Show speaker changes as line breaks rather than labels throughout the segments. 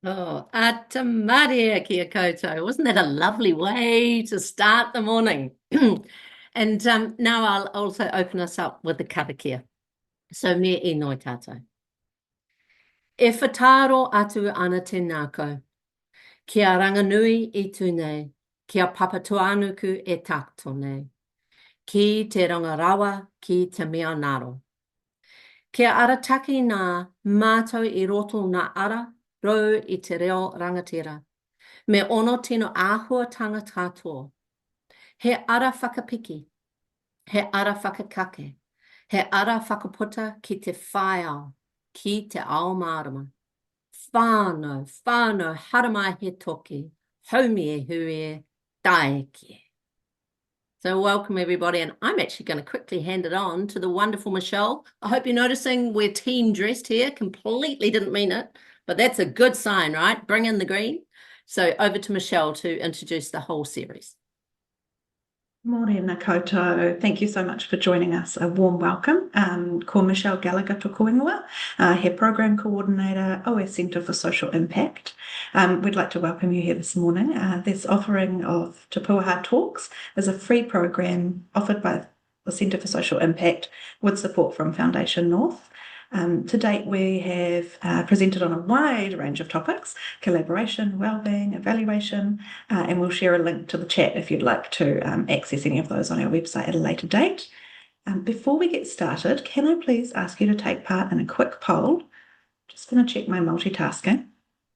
Oh, Atamaria kia koutou. Wasn't that a lovely way to start the morning? And now I'll also open us up with the karakia. So me e noi tātou. E whataro atu ana te nākau. Kia ranganui I tūnei. Kia papatuanuku e tākto nei. Ki te rangarawa, ki te mea naro. Kia arataki nā mātou I roto nā ara, rau I te reo rangatira. Me ono tino āhuatanga katoa. He ara whakapiki, he ara whakakake, he ara whakaputa ki te whaiao, ki te ao marama. Whānau, haramai he toki, haumi e hui e, taekie. So welcome everybody, and I'm actually going to quickly hand it on to the wonderful Michelle. I hope you're noticing we're team dressed here. Completely didn't mean it, but that's a good sign, right? Bring in the green. So over to Michelle to introduce the whole series.
Morena koutou. Thank you so much for joining us. A warm welcome. Ko Michelle Gallagher tōku ingoa, he Program Coordinator, OS Centre for Social Impact. We'd like to welcome you here this morning. This offering of Te Pūaha Talks is a free program offered by the Centre for Social Impact with support from Foundation North. To date, we have presented on a wide range of topics: collaboration, wellbeing, evaluation, and we'll share a link to the chat if you'd like to access any of those on our website at a later date. Before we get started, can I please ask you to take part in a quick poll? Just going to check my multitasking.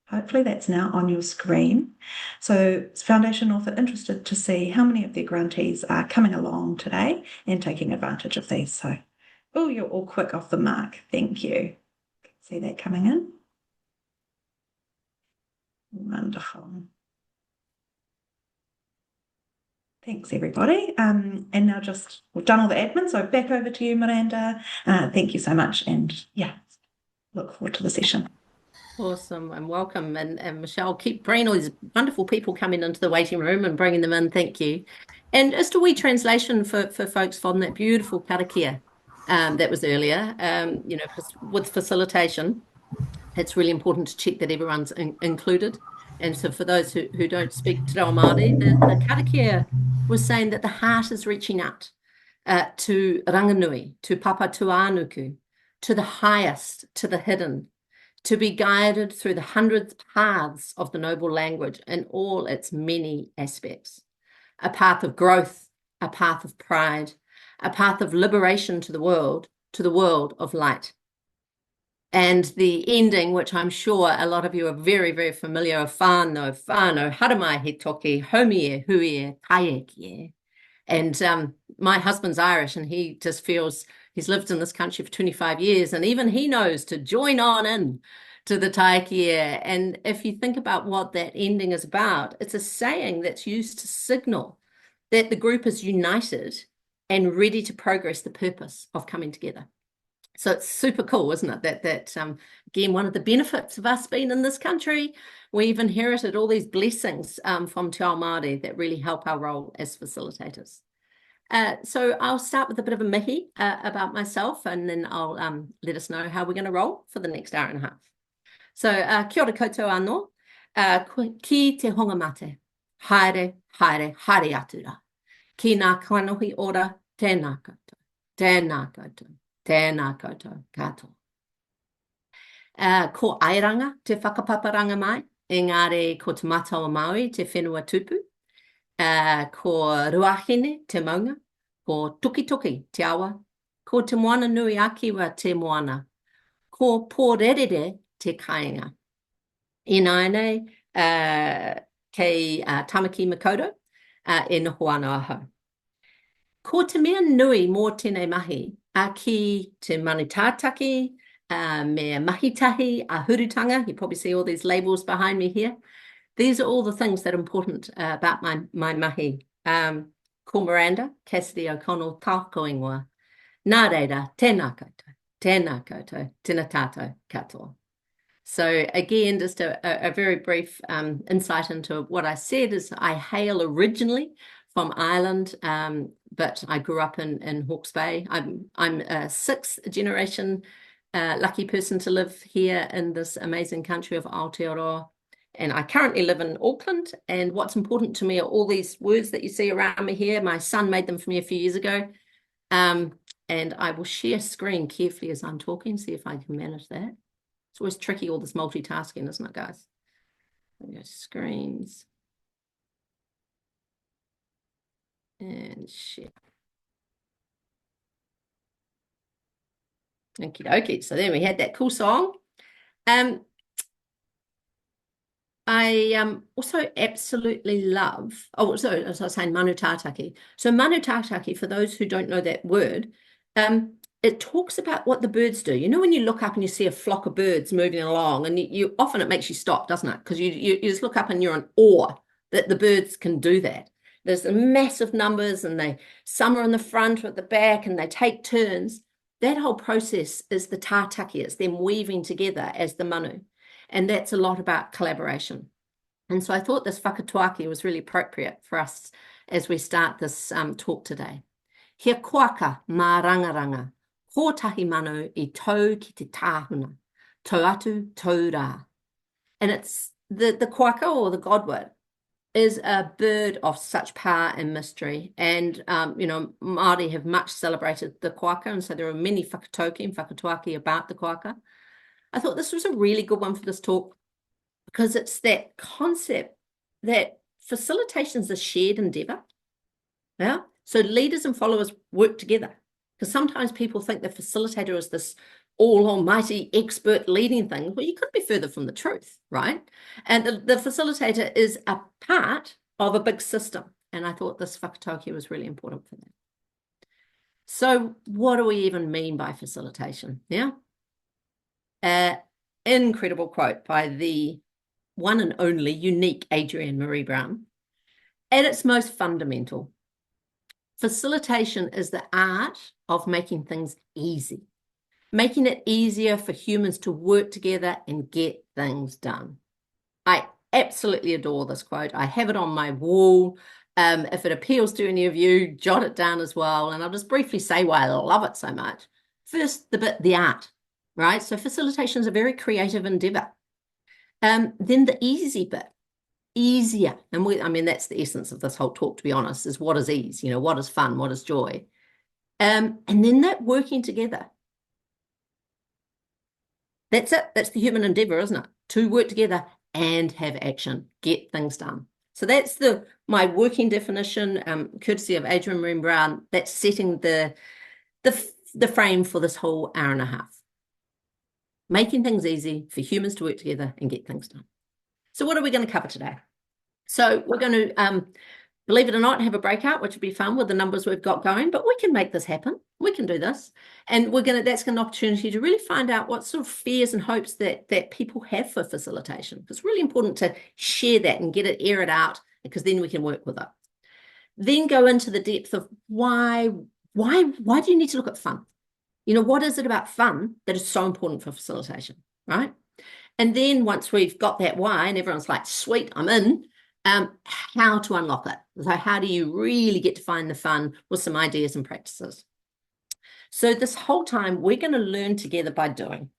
Hopefully that's now on your screen. So Foundation North are interested to see how many of their grantees are coming along today and taking advantage of these. So oh, you're all quick off the mark. Thank you. See that coming in? Wonderful. Thanks, everybody. And now we've done all the admin, so back over to you, Miranda. Thank you so much. And yeah, look forward to the session.
Awesome and welcome. And Michelle, keep bringing all these wonderful people coming into the waiting room and bringing them in. Thank you. And just a wee translation for folks from that beautiful karakia that was earlier, with facilitation, it's really important to check that everyone's included. And so for those who don't speak Te Reo Māori, the karakia was saying that the heart is reaching out to ranganui, to papatuanuku, to the highest, to the hidden, to be guided through the hundreds paths of the noble language in all its many aspects. A path of growth, a path of pride, a path of liberation to the world of light. And the ending, which I'm sure a lot of you are very, very familiar of, whānau, haramai he toki, haumi e hui e, taekie. And my husband's Irish, and he just feels he's lived in this country for 25 years, and even he knows to join on in to the taekie. And if you think about what that ending is about, it's a saying that's used to signal that the group is united and ready to progress the purpose of coming together. So it's super cool, isn't it? That again, one of the benefits of us being in this country, we've inherited all these blessings from Te Ao Māori that really help our role as facilitators. So I'll start with a bit of a mihi about myself, and then I'll let us know how we're going to roll for the next hour and a half. So kia ora koutou anō, ki te honga mate, haere atu rā. Ki ngā kanohi ora, tēnā koutou, tēnā koutou. Tēnā koutou katoa. Ko airanga te whakapaparanga mai, engare ko te mātaua Māui te whenua tupu, ko ruahine te maunga, ko tuki te awa, ko te moana nui akiwa te moana, ko pōrerere te kāinga. Inaine kei Tamaki Makoto e noho ana ahau. Ko te mea nui mō tēnei mahi, a ki te manutātaki, me mahitahi, a hurutanga. You probably see all these labels behind me here. These are all the things that are important about my mahi. Ko Miranda Cassidy-O'Connell tāko ingoa. Nā reira, tēnā koutou, tēnā tātou katoa. So again, just a very brief insight into what I said is I hail originally from Ireland, but I grew up in Hawke's Bay. I'm a sixth generation lucky person to live here in this amazing country of Aotearoa. And I currently live in Auckland. And what's important to me are all these words that you see around me here. My son made them for me a few years ago. And I will share screen carefully as I'm talking, see if I can manage that. It's always tricky, all this multitasking, isn't it, guys? There we go, screens. And share. Okie dokie. So then we had that cool song. I also absolutely love, so as I was saying, manu tātaki. So manu tātaki, for those who don't know that word, it talks about what the birds do. You know, when you look up and you see a flock of birds moving along, and you often it makes you stop, doesn't it? Because you just look up and you're in awe that the birds can do that. There's massive numbers, and some are in the front or at the back, and they take turns. That whole process is the tātaki. It's them weaving together as the manu. And that's a lot about collaboration. And so I thought this whakatuaki was really appropriate for us as we start this talk today. He koaka mā rangaranga, kotahi manu I tau ki te tāhuna, tau atu tau rā. And it's the koaka, or the godwit, is a bird of such power and mystery. And, Māori have much celebrated the koaka, and so there are many whakatauki and whakatuaki about the koaka. I thought this was a really good one for this talk because it's that concept that facilitation is a shared endeavor. Yeah. So leaders and followers work together, because sometimes people think the facilitator is this all almighty expert leading things. Well, you couldn't be further from the truth, right? And the facilitator is a part of a big system. And I thought this whakatauki was really important for that. So what do we even mean by facilitation? Yeah. Incredible quote by the one and only unique Adrienne Maree Brown. At its most fundamental, facilitation is the art of making things easy, making it easier for humans to work together and get things done. I absolutely adore this quote. I have it on my wall. If it appeals to any of you, jot it down as well. And I'll just briefly say why I love it so much. First, the art. Right? So facilitation is a very creative endeavor. Then the easy bit, easier. And that's the essence of this whole talk, to be honest, is what is ease? What is fun? What is joy? And then that working together. That's it. That's the human endeavor, isn't it? To work together and have action, get things done. So that's my working definition, courtesy of Adrienne Maree Brown. That's setting the frame for this whole hour and a half. Making things easy for humans to work together and get things done. So what are we going to cover today? So we're going to, believe it or not, have a breakout, which would be fun with the numbers we've got going, but we can make this happen. We can do this. And that's an opportunity to really find out what sort of fears and hopes that people have for facilitation. It's really important to share that and air it out, because then we can work with it. Then go into the depth of why do you need to look at fun? What is it about fun that is so important for facilitation, right? And then once we've got that why and everyone's like, sweet, I'm in, how to unlock it. So how do you really get to find the fun with some ideas and practices? So this whole time, we're going to learn together by doing.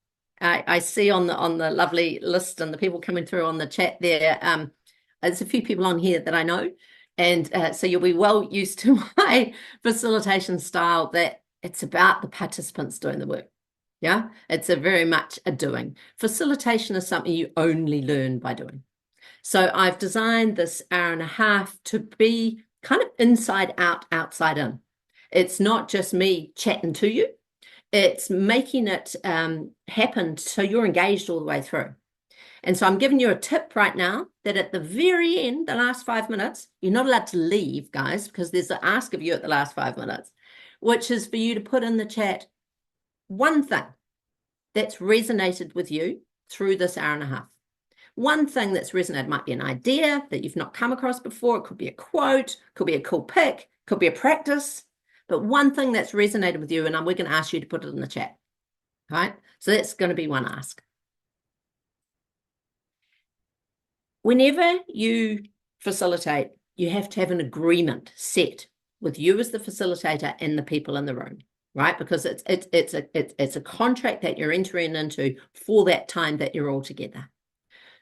I see on the lovely list and the people coming through on the chat there, there's a few people on here that I know. And so you'll be well used to my facilitation style, that it's about the participants doing the work. Yeah, it's very much a doing. Facilitation is something you only learn by doing. So I've designed this hour and a half to be kind of inside out, outside in. It's not just me chatting to you. It's making it happen so you're engaged all the way through. And so I'm giving you a tip right now that at the very end, the last 5 minutes, you're not allowed to leave, guys, because there's an ask of you at the last 5 minutes, which is for you to put in the chat one thing that's resonated with you through this hour and a half. One thing that's resonated might be an idea that you've not come across before. It could be a quote, could be a cool pick, could be a practice, but one thing that's resonated with you, and we're going to ask you to put it in the chat. All right? So that's going to be one ask. Whenever you facilitate, you have to have an agreement set with you as the facilitator and the people in the room, right? Because it's a contract that you're entering into for that time that you're all together.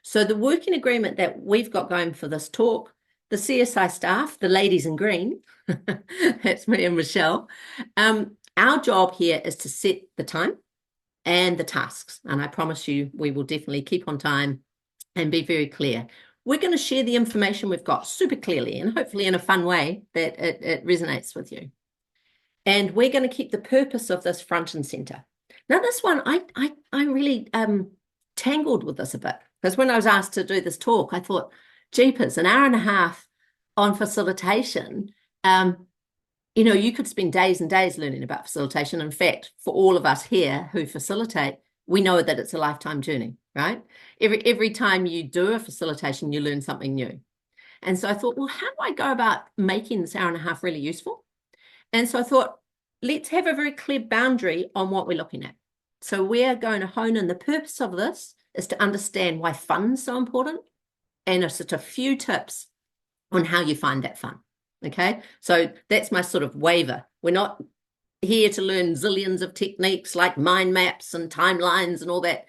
So the working agreement that we've got going for this talk, the CSI staff, the ladies in green, that's me and Michelle, our job here is to set the time and the tasks. And I promise you, we will definitely keep on time and be very clear. We're going to share the information we've got super clearly and hopefully in a fun way that it resonates with you. And we're going to keep the purpose of this front and center. Now, this one, I really tangled with this a bit, because when I was asked to do this talk, I thought, jeepers, an hour and a half on facilitation. You could spend days and days learning about facilitation. In fact, for all of us here who facilitate, we know that it's a lifetime journey, right? Every time you do a facilitation, you learn something new. And so I thought, well, how do I go about making this hour and a half really useful? And so I thought, let's have a very clear boundary on what we're looking at. So we're going to hone in. The purpose of this is to understand why fun's so important, and just a few tips on how you find that fun. Okay, so that's my sort of waiver. We're not here to learn zillions of techniques like mind maps and timelines and all that.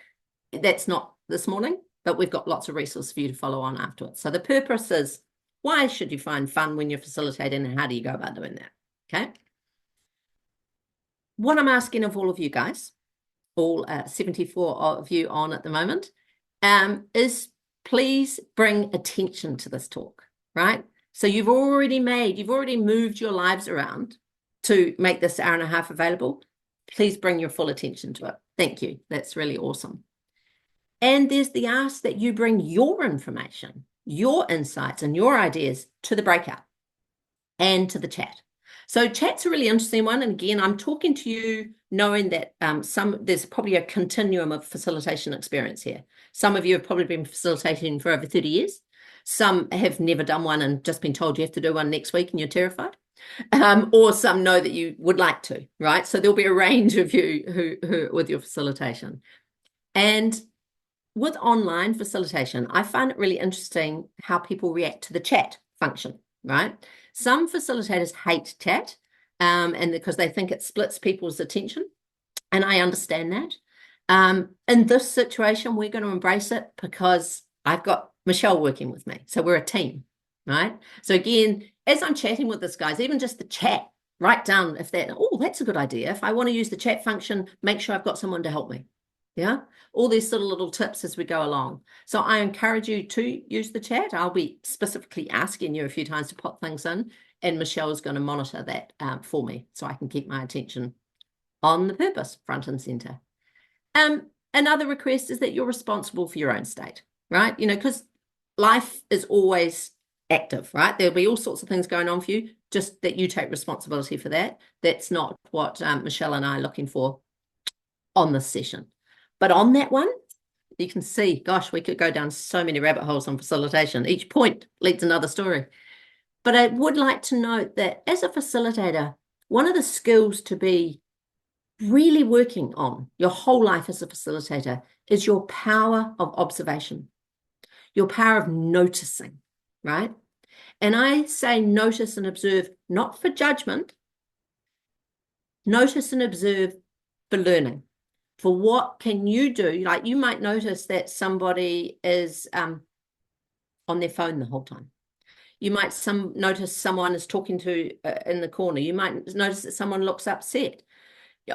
That's not this morning, but we've got lots of resources for you to follow on afterwards. So the purpose is, why should you find fun when you're facilitating, and how do you go about doing that? Okay. What I'm asking of all of you guys, all 74 of you on at the moment, is please bring attention to this talk, right? So you've already moved your lives around to make this hour and a half available. Please bring your full attention to it. Thank you. That's really awesome. And there's the ask that you bring your information, your insights and your ideas to the breakout and to the chat. So chat's a really interesting one. And again, I'm talking to you knowing that there's probably a continuum of facilitation experience here. Some of you have probably been facilitating for over 30 years. Some have never done one and just been told you have to do one next week and you're terrified. Or some know that you would like to, right? So there'll be a range of you who with your facilitation. And with online facilitation, I find it really interesting how people react to the chat function, right? Some facilitators hate chat, and because they think it splits people's attention, and I understand that. In this situation, we're going to embrace it because I've got Michelle working with me, so we're a team, right? So again, as I'm chatting with this guys, even just the chat, write down if that's a good idea. If I want to use the chat function, make sure I've got someone to help me. Yeah, all these sort of little tips as we go along. So I encourage you to use the chat. I'll be specifically asking you a few times to pop things in, and Michelle's going to monitor that for me so I can keep my attention on the purpose front and center. Another request is that you're responsible for your own state, right? Because life is always active, right? There'll be all sorts of things going on for you, just that you take responsibility for that. That's not what Michelle and I are looking for on this session. But on that one, you can see, gosh, we could go down so many rabbit holes on facilitation. Each point leads another story. But I would like to note that as a facilitator, one of the skills to be really working on your whole life as a facilitator is your power of observation, your power of noticing, right? And I say notice and observe, not for judgment, notice and observe for learning. For what can you do? Like, you might notice that somebody is on their phone the whole time. You might notice someone is talking to in the corner. You might notice that someone looks upset.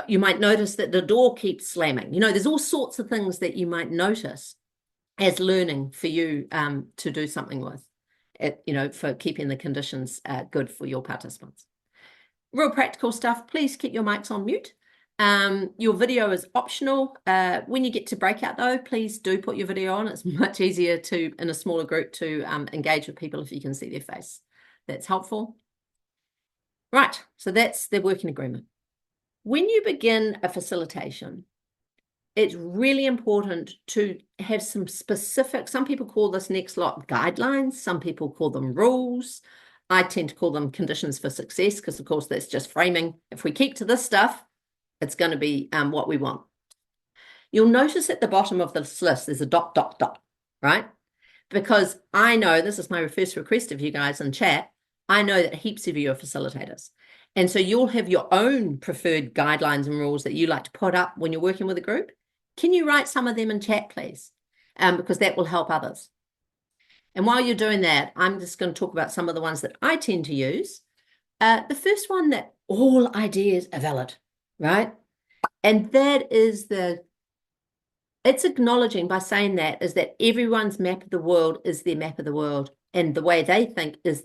You might notice that the door keeps slamming. There's all sorts of things that you might notice as learning for you to do something with, for keeping the conditions good for your participants. Real practical stuff. Please keep your mics on mute. Your video is optional. When you get to breakout though, please do put your video on. It's much easier in a smaller group to engage with people if you can see their face. That's helpful. Right, so that's the working agreement. When you begin a facilitation, it's really important to have some specific, some people call this next lot guidelines, some people call them rules. I tend to call them conditions for success because, of course, that's just framing. If we keep to this stuff, it's going to be what we want. You'll notice at the bottom of this list, there's a ... right? Because I know, this is my first request of you guys in chat, I know that heaps of you are facilitators. And so you'll have your own preferred guidelines and rules that you like to put up when you're working with a group. Can you write some of them in chat, please? because that will help others. And while you're doing that, I'm just going to talk about some of the ones that I tend to use. The first one, that all ideas are valid, right? And that is it's acknowledging, by saying that, is that everyone's map of the world is their map of the world, and the way they think is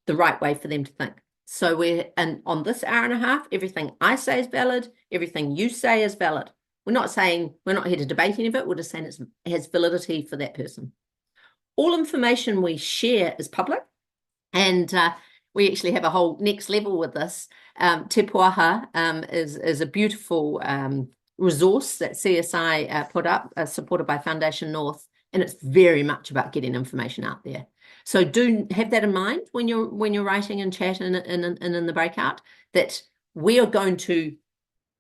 the right way for them to think. So and on this hour and a half, everything I say is valid, everything you say is valid. We're not here to debate any of it, we're just saying it has validity for that person. All information we share is public, and we actually have a whole next level with this. Te Pūaha is a beautiful resource that CSI put up, supported by Foundation North, and it's very much about getting information out there. So do have that in mind when you're writing in chat and in the breakout, that we are going to,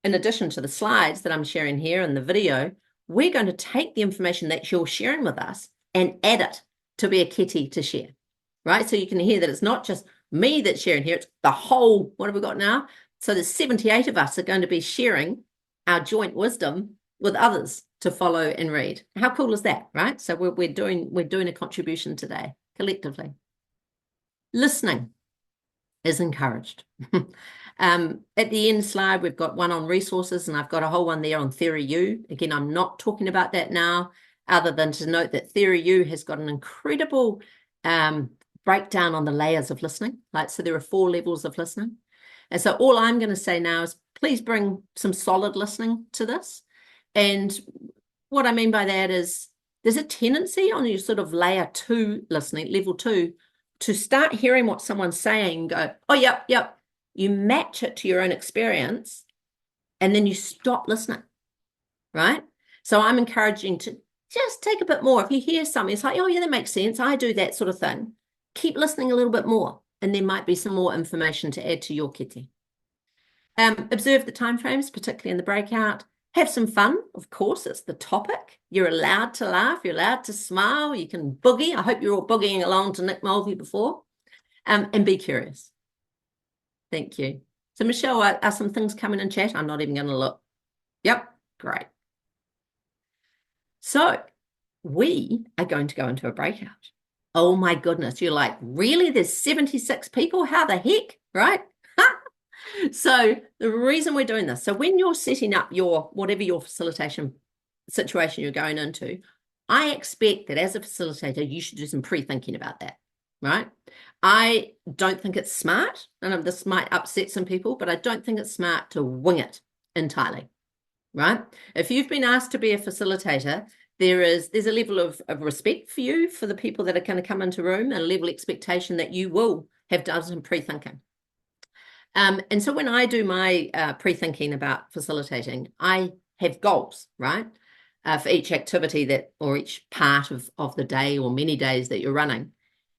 in addition to the slides that I'm sharing here and the video, we're going to take the information that you're sharing with us and add it to be a kete to share, right? So you can hear that it's not just me that's sharing here, it's the whole, what have we got now? So there's 78 of us are going to be sharing our joint wisdom with others to follow and read. How cool is that, right? So we're doing a contribution today, collectively. Listening is encouraged. At the end slide, we've got one on resources, and I've got a whole one there on Theory U. Again, I'm not talking about that now, other than to note that Theory U has got an incredible breakdown on the layers of listening. So there are 4 levels of listening. And so all I'm going to say now is please bring some solid listening to this. And what I mean by that is there's a tendency on your sort of layer 2 listening, level 2, to start hearing what someone's saying, go, oh, yep. You match it to your own experience, and then you stop listening, right? So I'm encouraging to just take a bit more. If you hear something, it's like, oh, yeah, that makes sense. I do that sort of thing. Keep listening a little bit more, and there might be some more information to add to your kete. Observe the timeframes, particularly in the breakout. Have some fun, of course, it's the topic. You're allowed to laugh, you're allowed to smile, you can boogie. I hope you're all boogieing along to Nick Mulvey before. And be curious. Thank you. So Michelle, are some things coming in chat? I'm not even going to look. Yep, great. So we are going to go into a breakout. Oh my goodness, you're like, really? There's 76 people? How the heck, right? So the reason we're doing this, so when you're setting up whatever your facilitation situation you're going into, I expect that as a facilitator, you should do some pre-thinking about that, right? I don't think it's smart, and this might upset some people, but I don't think it's smart to wing it entirely, right? If you've been asked to be a facilitator, there's a level of respect for you, for the people that are going to come into room, and a level of expectation that you will have done some pre-thinking. And so when I do my pre-thinking about facilitating, I have goals, right? For each activity or each part of the day or many days that you're running.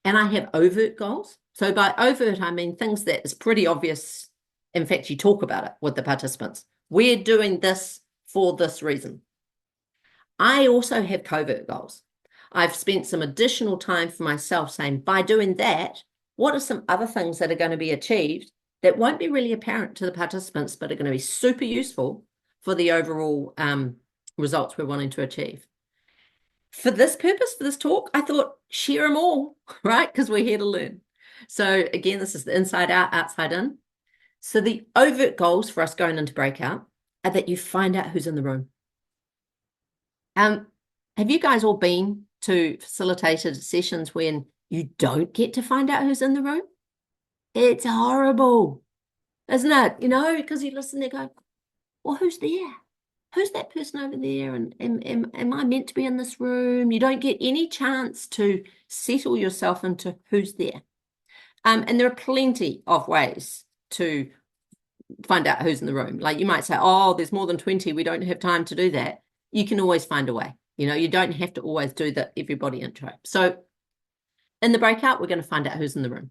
And I have overt goals. So by overt, I mean things that is pretty obvious. In fact, you talk about it with the participants. We're doing this for this reason. I also have covert goals. I've spent some additional time for myself saying, by doing that, what are some other things that are going to be achieved that won't be really apparent to the participants, but are going to be super useful for the overall results we're wanting to achieve. For this purpose, for this talk, I thought, share them all, right? Because we're here to learn. So again, this is the inside out, outside in. So the overt goals for us going into breakout are that you find out who's in the room. Have you guys all been to facilitated sessions when you don't get to find out who's in the room? It's horrible, isn't it? Because you listen, they go, well, who's there? Who's that person over there? And am I meant to be in this room? You don't get any chance to settle yourself into who's there. And there are plenty of ways to find out who's in the room. Like you might say, oh, there's more than 20. We don't have time to do that. You can always find a way. You don't have to always do the everybody intro. So in the breakout, we're going to find out who's in the room.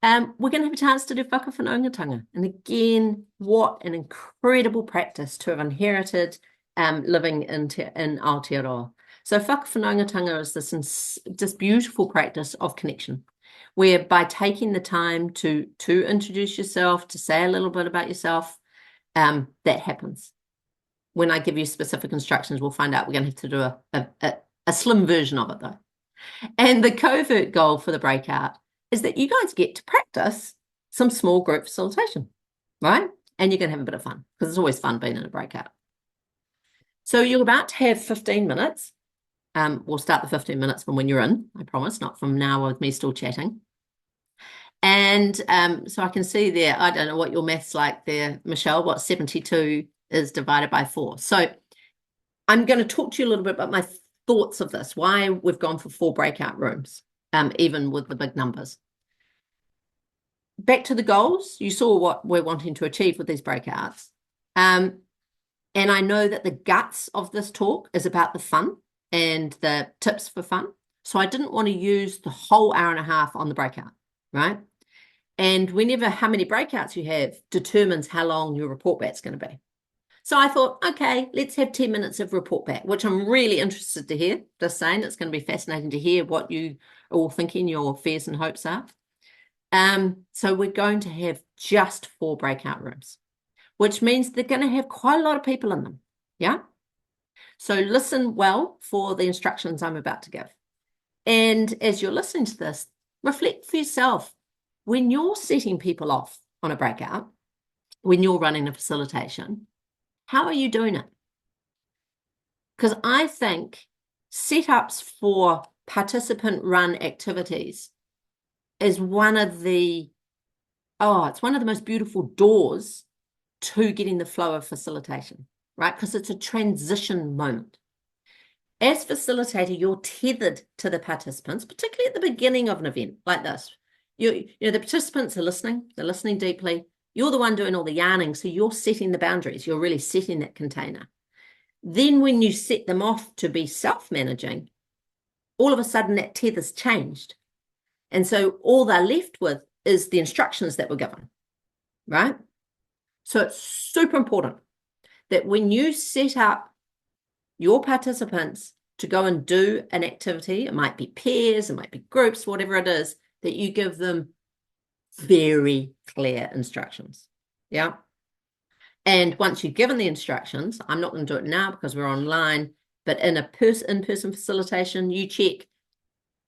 We're going to have a chance to do whakawhanaungatanga. And again, what an incredible practice to have inherited living in Aotearoa. So whakawhanaungatanga is this beautiful practice of connection, where by taking the time to introduce yourself, to say a little bit about yourself, that happens. When I give you specific instructions, we'll find out we're going to have to do a slim version of it though. And the covert goal for the breakout is that you guys get to practice some small group facilitation, right? And you're going to have a bit of fun because it's always fun being in a breakout. So you're about to have 15 minutes. We'll start the 15 minutes from when you're in, I promise, not from now with me still chatting. And so I can see there, I don't know what your math's like there, Michelle, what 72 is divided by 4. So I'm going to talk to you a little bit about my thoughts of this, why we've gone for 4 breakout rooms, even with the big numbers. Back to the goals, you saw what we're wanting to achieve with these breakouts. And I know that the guts of this talk is about the fun and the tips for fun. So I didn't want to use the whole hour and a half on the breakout, right? And whenever how many breakouts you have determines how long your report back's going to be. So I thought, okay, let's have 10 minutes of report back, which I'm really interested to hear. Just saying, it's going to be fascinating to hear what you are all thinking, your fears and hopes are. So we're going to have just 4 breakout rooms, which means they're going to have quite a lot of people in them. Yeah. So listen well for the instructions I'm about to give. And as you're listening to this, reflect for yourself. When you're setting people off on a breakout, when you're running a facilitation, how are you doing it? Because I think setups for participant-run activities is one of the most beautiful doors to getting the flow of facilitation, right? Because it's a transition moment. As facilitator, you're tethered to the participants, particularly at the beginning of an event like this. You know, the participants are listening, they're listening deeply. You're the one doing all the yarning, so you're setting the boundaries. You're really setting that container. Then when you set them off to be self-managing, all of a sudden that tether's changed. And so all they're left with is the instructions that were given, right? So it's super important that when you set up your participants to go and do an activity, it might be pairs, it might be groups, whatever it is, that you give them very clear instructions. Yeah. And once you've given the instructions, I'm not going to do it now because we're online, but in in-person facilitation, you check,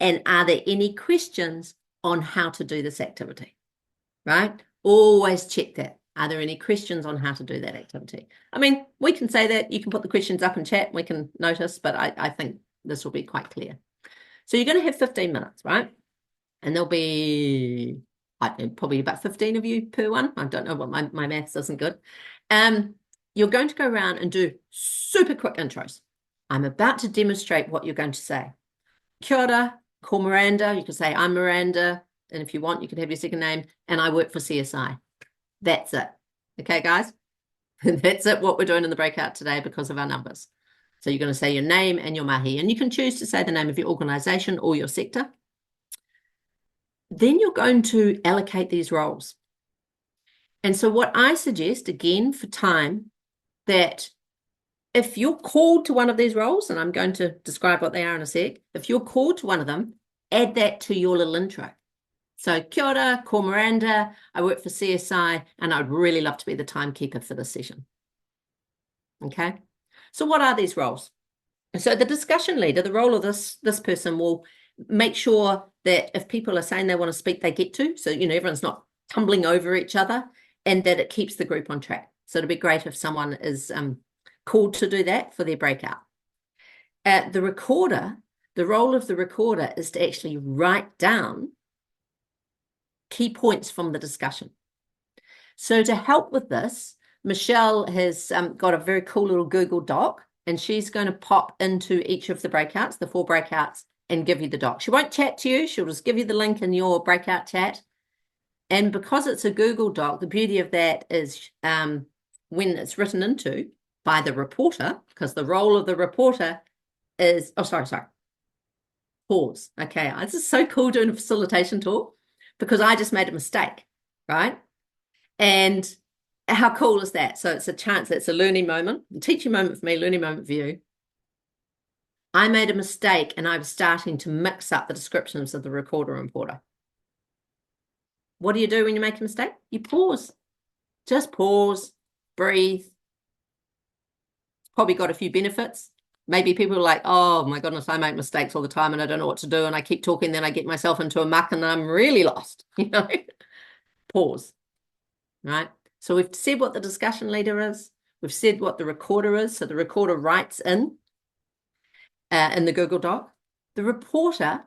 and are there any questions on how to do this activity, right? Always check that. Are there any questions on how to do that activity? I mean, we can say that. You can put the questions up in chat. We can notice, but I think this will be quite clear. So you're going to have 15 minutes, right? And there'll be probably about 15 of you per one. I don't know what my maths isn't good. You're going to go around and do super quick intros. I'm about to demonstrate what you're going to say. Kia ora, call Miranda. You can say, I'm Miranda. And if you want, you can have your second name. And I work for CSI. That's it. Okay, guys? That's it, what we're doing in the breakout today because of our numbers. So you're going to say your name and your mahi. And you can choose to say the name of your organization or your sector. Then you're going to allocate these roles. And so what I suggest, again, for time, that if you're called to one of these roles, and I'm going to describe what they are in a sec, if you're called to one of them, add that to your little intro. So kia ora, ko Miranda, I work for CSI, and I'd really love to be the timekeeper for this session. Okay? So what are these roles? So the discussion leader, the role of this person will make sure that if people are saying they want to speak, they get to. So, you know, everyone's not tumbling over each other, and that it keeps the group on track. So it'd be great if someone is called to do that for their breakout. The recorder, the role of the recorder is to actually write down key points from the discussion. So to help with this, Michelle has got a very cool little Google Doc, and she's going to pop into each of the breakouts, the 4 breakouts, and give you the doc. She won't chat to you. She'll just give you the link in your breakout chat. And because it's a Google Doc, the beauty of that is when it's written into by the reporter, because the role of the reporter is, pause. Okay, this is so cool doing a facilitation talk because I just made a mistake, right? And how cool is that? So it's a chance, it's a learning moment, a teaching moment for me, learning moment for you. I made a mistake and I was starting to mix up the descriptions of the recorder and reporter. What do you do when you make a mistake? You pause. Just pause, breathe. Probably got a few benefits. Maybe people are like, oh my goodness, I make mistakes all the time and I don't know what to do. And I keep talking, then I get myself into a muck and I'm really lost, Pause, right? So we've said what the discussion leader is. We've said what the recorder is. So the recorder writes in the Google Doc. The reporter,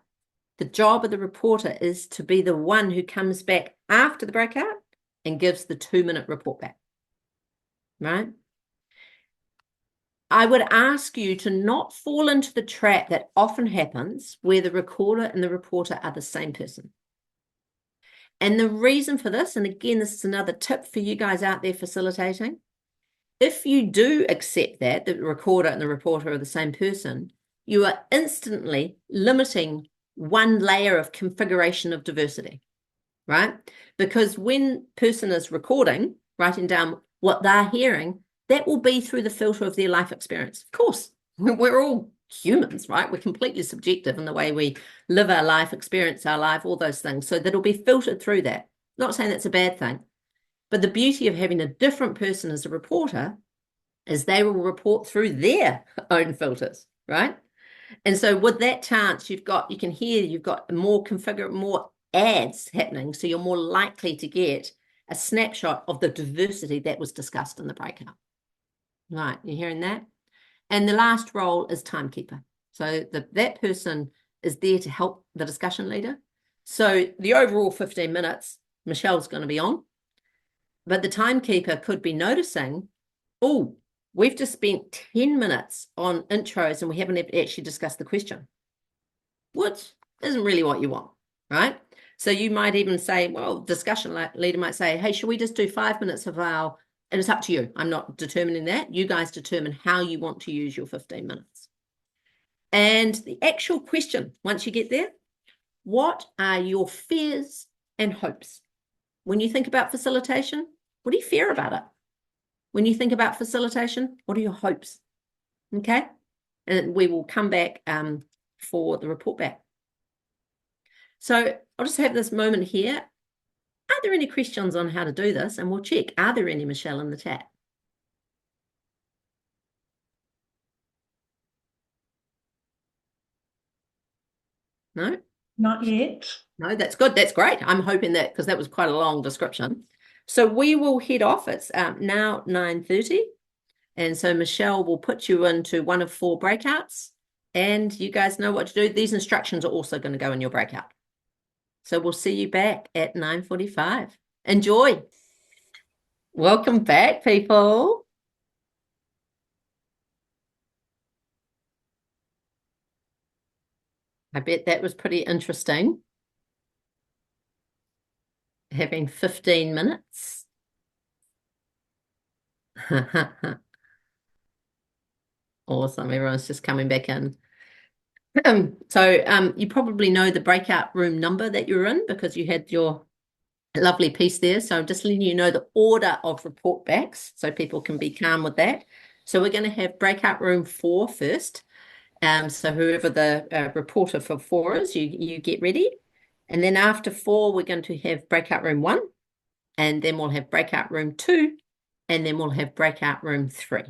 the job of the reporter is to be the one who comes back after the breakout and gives the 2-minute report back, right? I would ask you to not fall into the trap that often happens where the recorder and the reporter are the same person. And the reason for this, and again, this is another tip for you guys out there facilitating, if you do accept that the recorder and the reporter are the same person, you are instantly limiting one layer of configuration of diversity, right? Because when person is recording, writing down what they're hearing, that will be through the filter of their life experience. Of course, we're all humans, right? We're completely subjective in the way we live our life, experience our life, all those things. So that'll be filtered through that. Not saying that's a bad thing, but the beauty of having a different person as a reporter is they will report through their own filters, right? And so with that chance, you can hear you've got more ads happening. So you're more likely to get a snapshot of the diversity that was discussed in the breakout. Right, you hearing that? And the last role is timekeeper. So that person is there to help the discussion leader. So the overall 15 minutes, Michelle's going to be on. But the timekeeper could be noticing, oh, we've just spent 10 minutes on intros and we haven't actually discussed the question, which isn't really what you want, right? So you might even say, well, discussion leader might say, hey, should we just do 5 minutes of our, and it's up to you. I'm not determining that. You guys determine how you want to use your 15 minutes. And the actual question, once you get there, what are your fears and hopes? When you think about facilitation, what do you fear about it? When you think about facilitation, what are your hopes? Okay. And we will come back for the report back. So I'll just have this moment here. Are there any questions on how to do this? And we'll check. Are there any, Michelle, in the chat? No?
Not yet.
No, that's good. That's great. I'm hoping that because that was quite a long description. So we will head off. It's now 9:30. And so Michelle will put you into one of 4 breakouts and you guys know what to do. These instructions are also going to go in your breakout. So we'll see you back at 9:45. Enjoy. Welcome back, people. I bet that was pretty interesting. Having 15 minutes. Awesome. Everyone's just coming back in. So you probably know the breakout room number that you're in because you had your lovely piece there. So I'm just letting you know the order of report backs so people can be calm with that. So we're going to have breakout room 4 first. So whoever the reporter for 4 is, you get ready. And then after 4, we're going to have breakout room 1. And then we'll have breakout room 2. And then we'll have breakout room 3.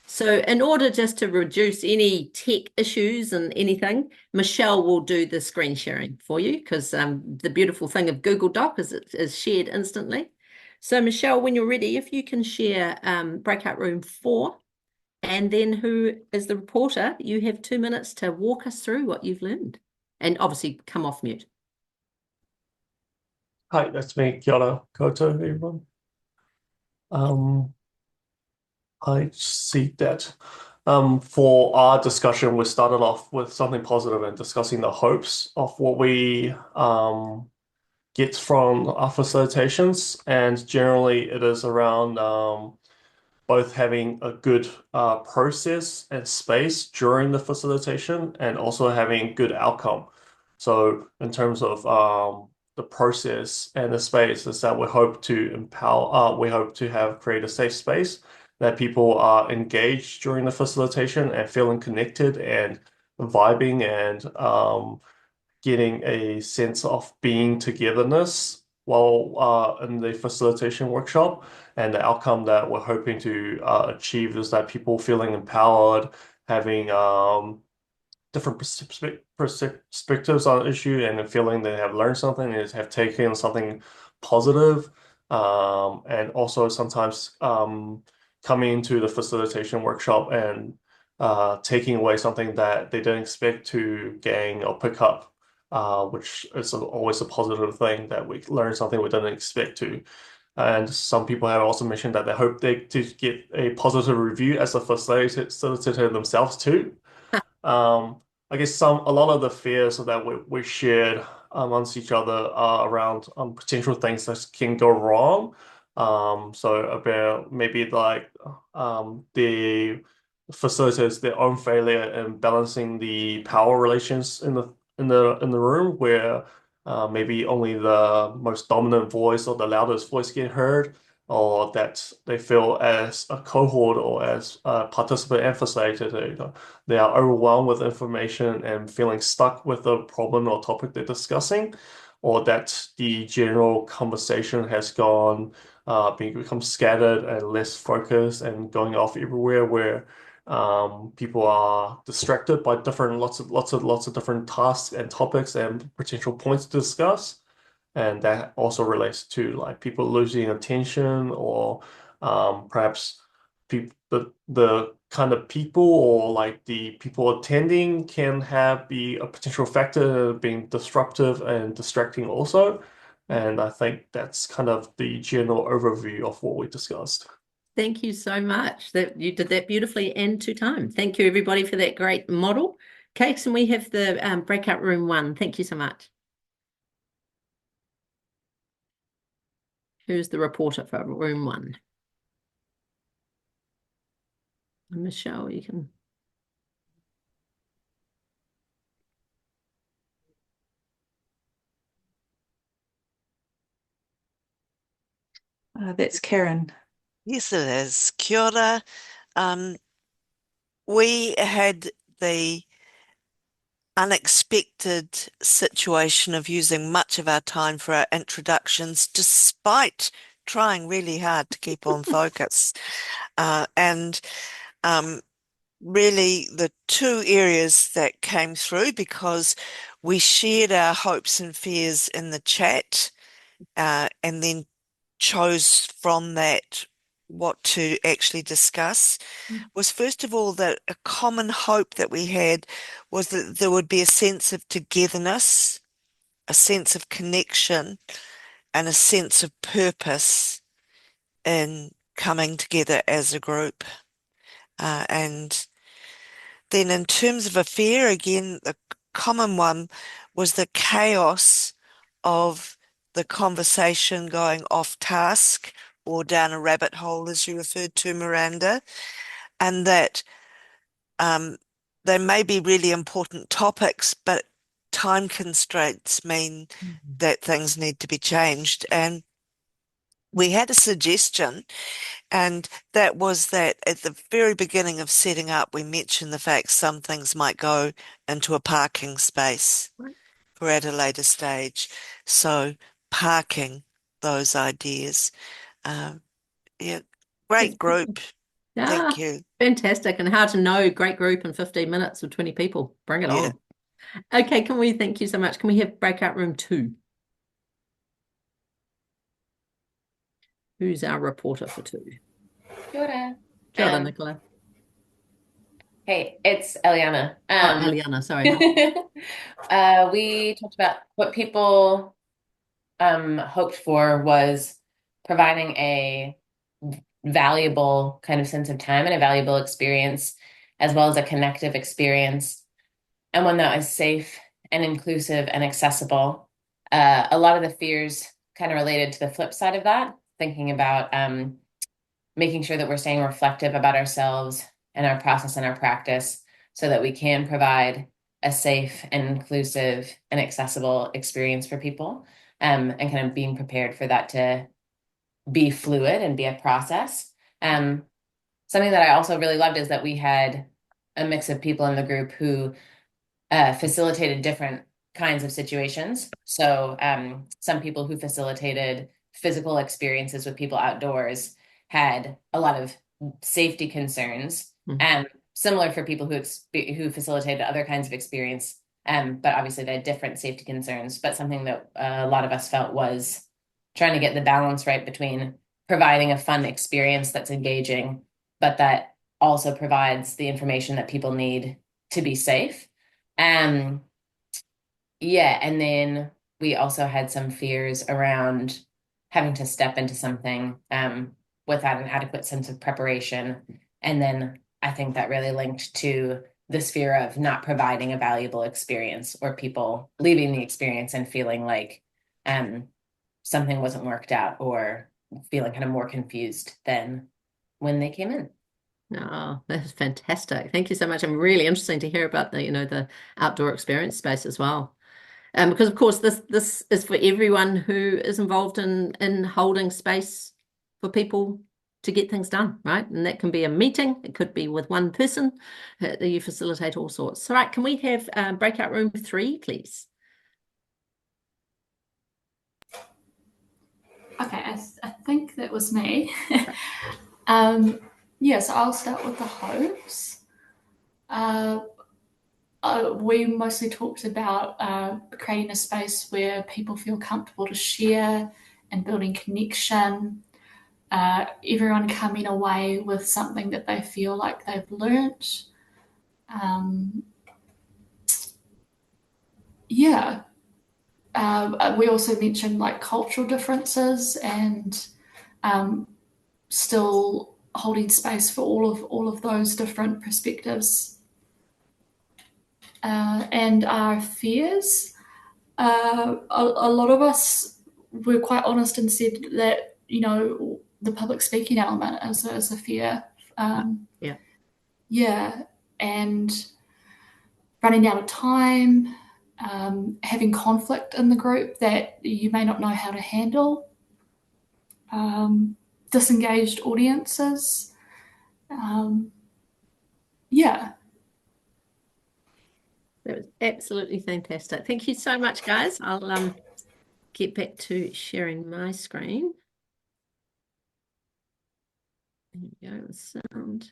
So in order just to reduce any tech issues and anything, Michelle will do the screen sharing for you because the beautiful thing of Google Doc is it is shared instantly. So Michelle, when you're ready, if you can share breakout room 4, and then who is the reporter, you have 2 minutes to walk us through what you've learned. And obviously come off mute.
Hi, that's me. Kia ora koutou, everyone. I see that for our discussion, we started off with something positive and discussing the hopes of what we get from our facilitations. And generally, it is around both having a good process and space during the facilitation and also having good outcome. So in terms of the process and the space is that we hope to empower, we hope to have create a safe space that people are engaged during the facilitation and feeling connected and vibing and getting a sense of being togetherness while in the facilitation workshop. And the outcome that we're hoping to achieve is that people feeling empowered, having different perspectives on the issue and feeling they have learned something, is have taken something positive, and also sometimes coming into the facilitation workshop and taking away something that they didn't expect to gain or pick up, which is always a positive thing, that we learn something we didn't expect to. And some people have also mentioned that they hope to get a positive review as a facilitator themselves too. Um, I guess a lot of the fears that we shared amongst each other are around potential things that can go wrong. So about maybe like the facilitators their own failure in balancing the power relations in the room, where maybe only the most dominant voice or the loudest voice get heard, or that they feel as a cohort or as a participant and facilitator, they are overwhelmed with information and feeling stuck with the problem or topic they're discussing, or that the general conversation has become scattered and less focused and going off everywhere, where people are distracted by lots of different tasks and topics and potential points to discuss. And that also relates to like people losing attention, or perhaps the kind of people or like the people attending can be a potential factor being disruptive and distracting also. And I think that's kind of the general overview of what we discussed.
Thank you so much. That you did that beautifully and to time. Thank you, everybody, for that great model. Cakes, and we have the breakout room 1. Thank you so much. Who's the reporter for room 1? Michelle, you can.
That's Karen.
Yes, it is. Kia ora. We had the unexpected situation of using much of our time for our introductions, despite trying really hard to keep on focus. And really the 2 areas that came through, because we shared our hopes and fears in the chat, and then chose from that what to actually discuss, was first of all that a common hope that we had was that there would be a sense of togetherness, a sense of connection, and a sense of purpose in coming together as a group. And then in terms of a fear, again, the common one was the chaos of the conversation going off task or down a rabbit hole, as you referred to, Miranda, and that they may be really important topics, but time constraints mean that things need to be changed. And we had a suggestion, and that was that at the very beginning of setting up, we mentioned the fact some things might go into a parking space for at a later stage. So parking those ideas. Yeah, great group. Thank you.
Fantastic. And how to know, great group in 15 minutes with 20 people. Bring it on. Okay, thank you so much. Can we have breakout room 2? Who's our reporter for 2?
Kia ora.
Kia ora, Nicola.
Hey, it's Eliana.
Eliana, sorry.
We talked about what people hoped for was providing a valuable kind of sense of time and a valuable experience, as well as a connective experience, and one that was safe and inclusive and accessible. A lot of the fears kind of related to the flip side of that, thinking about making sure that we're staying reflective about ourselves and our process and our practice, so that we can provide a safe and inclusive and accessible experience for people, and kind of being prepared for that to be fluid and be a process. Something that I also really loved is that we had a mix of people in the group who facilitated different kinds of situations. So some people who facilitated physical experiences with people outdoors had a lot of safety concerns, similar for people who facilitated other kinds of experience. But obviously they had different safety concerns. But something that a lot of us felt was trying to get the balance right between providing a fun experience that's engaging, but that also provides the information that people need to be safe. Yeah, and then we also had some fears around having to step into something without an adequate sense of preparation. And then I think that really linked to this fear of not providing a valuable experience, or people leaving the experience and feeling like something wasn't worked out, or feeling kind of more confused than when they came in.
Oh, that's fantastic. Thank you so much. I'm really interesting to hear about the outdoor experience space as well. Because of course this is for everyone who is involved in holding space for people to get things done, right? And that can be a meeting, it could be with one person. You facilitate all sorts. All right, can we have breakout room 3, please?
Okay, I think that was me. Yeah, so I'll start with the hopes. We mostly talked about creating a space where people feel comfortable to share and building connection. Everyone coming away with something that they feel like they've learnt. Yeah. We also mentioned like cultural differences, and still holding space for all of those different perspectives. And our fears. A lot of us were quite honest and said that, the public speaking element is a fear.
Yeah.
Yeah. And running out of time, having conflict in the group that you may not know how to handle, disengaged audiences. Yeah.
That was absolutely fantastic. Thank you so much, guys. I'll get back to sharing my screen. There we go, the sound.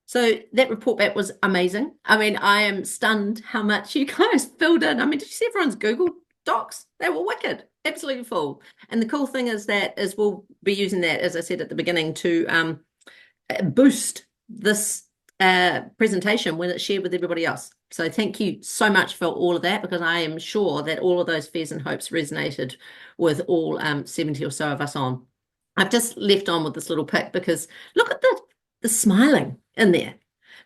So that report back was amazing. I mean, I am stunned how much you guys filled in. I mean, did you see everyone's Google Docs? They were wicked, absolutely full. And the cool thing is we'll be using that, as I said at the beginning, to boost this presentation when it's shared with everybody else. So thank you so much for all of that, because I am sure that all of those fears and hopes resonated with all 70 or so of us on. I've just left on with this little pic because look at the smiling in there.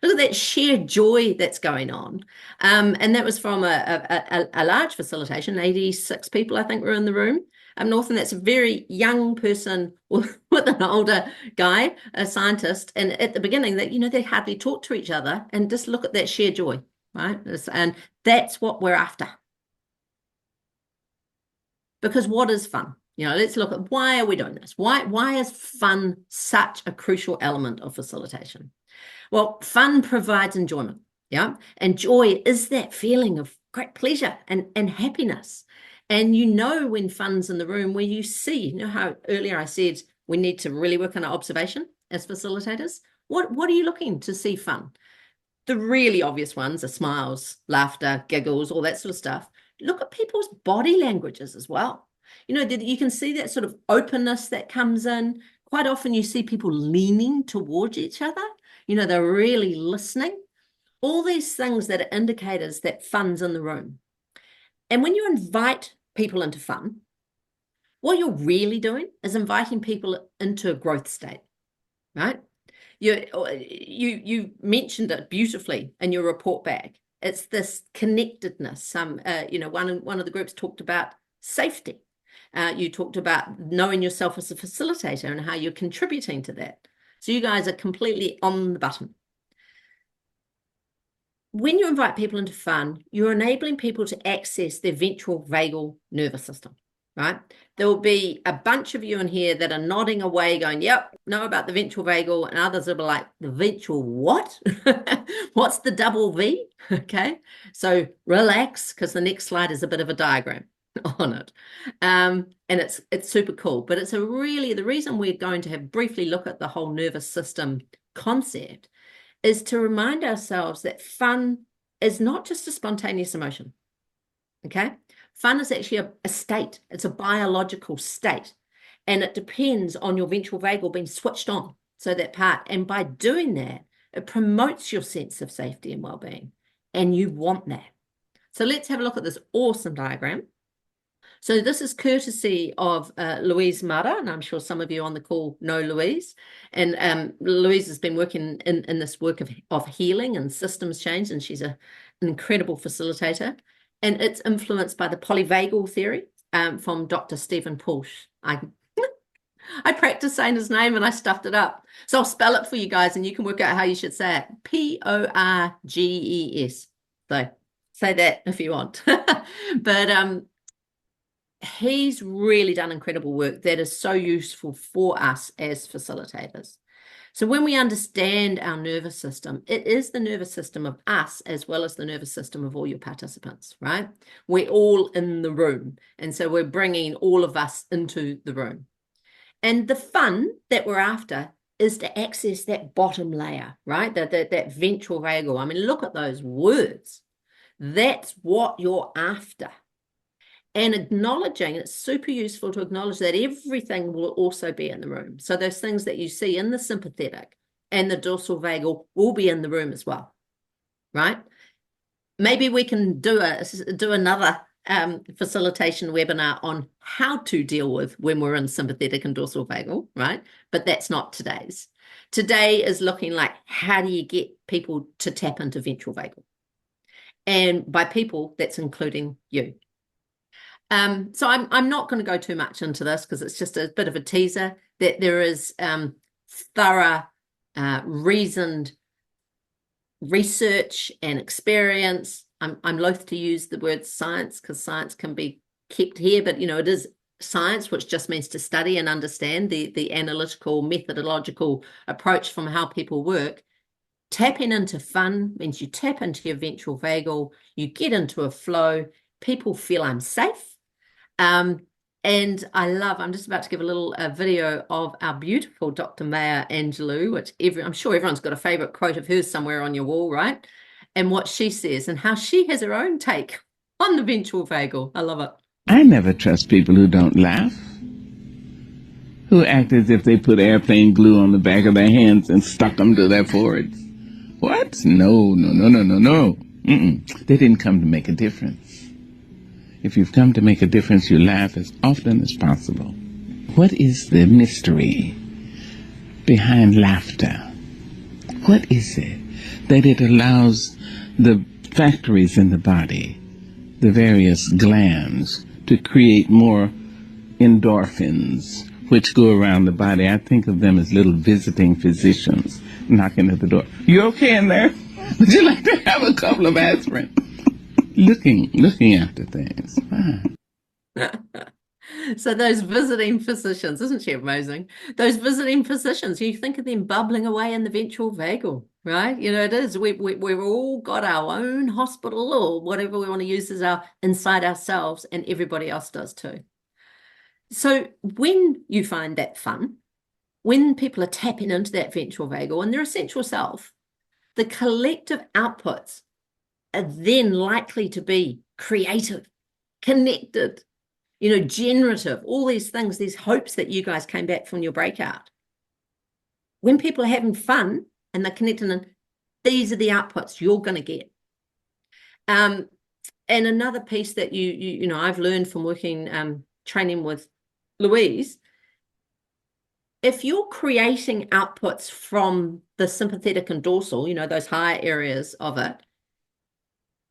Look at that sheer joy that's going on. And that was from a large facilitation, 86 people, I think, were in the room. North, and that's a very young person with an older guy, a scientist. And at the beginning, they hardly talk to each other, and just look at that sheer joy, right? And that's what we're after. Because what is fun? Let's look at, why are we doing this? Why is fun such a crucial element of facilitation? Well, fun provides enjoyment, yeah? And joy is that feeling of great pleasure and happiness. And when fun's in the room, where you see, how earlier I said we need to really work on our observation as facilitators. What are you looking to see fun? The really obvious ones are smiles, laughter, giggles, all that sort of stuff. Look at people's body languages as well. You can see that sort of openness that comes in. Quite often you see people leaning towards each other. They're really listening. All these things that are indicators that fun's in the room. And when you invite people into fun, what you're really doing is inviting people into a growth state, right? You mentioned it beautifully in your report back. It's this connectedness. One of the groups talked about safety. You talked about knowing yourself as a facilitator and how you're contributing to that. So you guys are completely on the button. When you invite people into fun, you're enabling people to access their ventral vagal nervous system, right? There will be a bunch of you in here that are nodding away going, yep, know about the ventral vagal, and others will be like, the ventral what? What's the double V? Okay, so relax, because the next slide is a bit of a diagram on it. And it's super cool. But it's the reason we're going to have briefly look at the whole nervous system concept is to remind ourselves that fun is not just a spontaneous emotion. Okay? Fun is actually a state. It's a biological state. And it depends on your ventral vagal being switched on. So that part. And by doing that, it promotes your sense of safety and well-being. And you want that. So let's have a look at this awesome diagram. So this is courtesy of Louise Mara, and I'm sure some of you on the call know Louise. And Louise has been working in this work of healing and systems change, and she's an incredible facilitator. And it's influenced by the polyvagal theory from Dr. Stephen Pūaha. I practiced saying his name and I stuffed it up. So I'll spell it for you guys and you can work out how you should say it. P-O-R-G-E-S. So say that if you want. But he's really done incredible work that is so useful for us as facilitators. So when we understand our nervous system, it is the nervous system of us as well as the nervous system of all your participants, right? We're all in the room. And so we're bringing all of us into the room. And the fun that we're after is to access that bottom layer, right? That ventral vagal. I mean, look at those words. That's what you're after. And acknowledging, it's super useful to acknowledge that everything will also be in the room. So those things that you see in the sympathetic and the dorsal vagal will be in the room as well, right? Maybe we can do another facilitation webinar on how to deal with when we're in sympathetic and dorsal vagal, right? But that's not today's. Today is looking like how do you get people to tap into ventral vagal? And by people, that's including you. So I'm not going to go too much into this because it's just a bit of a teaser that there is thorough, reasoned research and experience. I'm loath to use the word science because science can be kept here, but it is science, which just means to study and understand the analytical, methodological approach from how people work. Tapping into fun means you tap into your ventral vagal, you get into a flow, people feel I'm safe. And I'm just about to give a little video of our beautiful Dr. Maya Angelou, which I'm sure everyone's got a favorite quote of hers somewhere on your wall, right? And what she says and how she has her own take on the ventral vagal. I love it.
I never trust people who don't laugh, who act as if they put airplane glue on the back of their hands and stuck them to their foreheads. What? No. They didn't come to make a difference. If you've come to make a difference, you laugh as often as possible. What is the mystery behind laughter? What is it that it allows the factories in the body, the various glands, to create more endorphins, which go around the body? I think of them as little visiting physicians knocking at the door. You okay in there? Would you like to have a couple of aspirin? looking after things.
So those visiting physicians, isn't she amazing? Those visiting physicians, you think of them bubbling away in the ventral vagal, right? It is. We've all got our own hospital or whatever we want to use as our inside ourselves, and everybody else does too. So when you find that fun, when people are tapping into that ventral vagal and their essential self, the collective outputs are then likely to be creative, connected, generative, all these things, these hopes that you guys came back from your breakout. When people are having fun and they're connecting, and these are the outputs you're going to get. And another piece that I've learned from working, training with Louise, if you're creating outputs from the sympathetic and dorsal, those higher areas of it,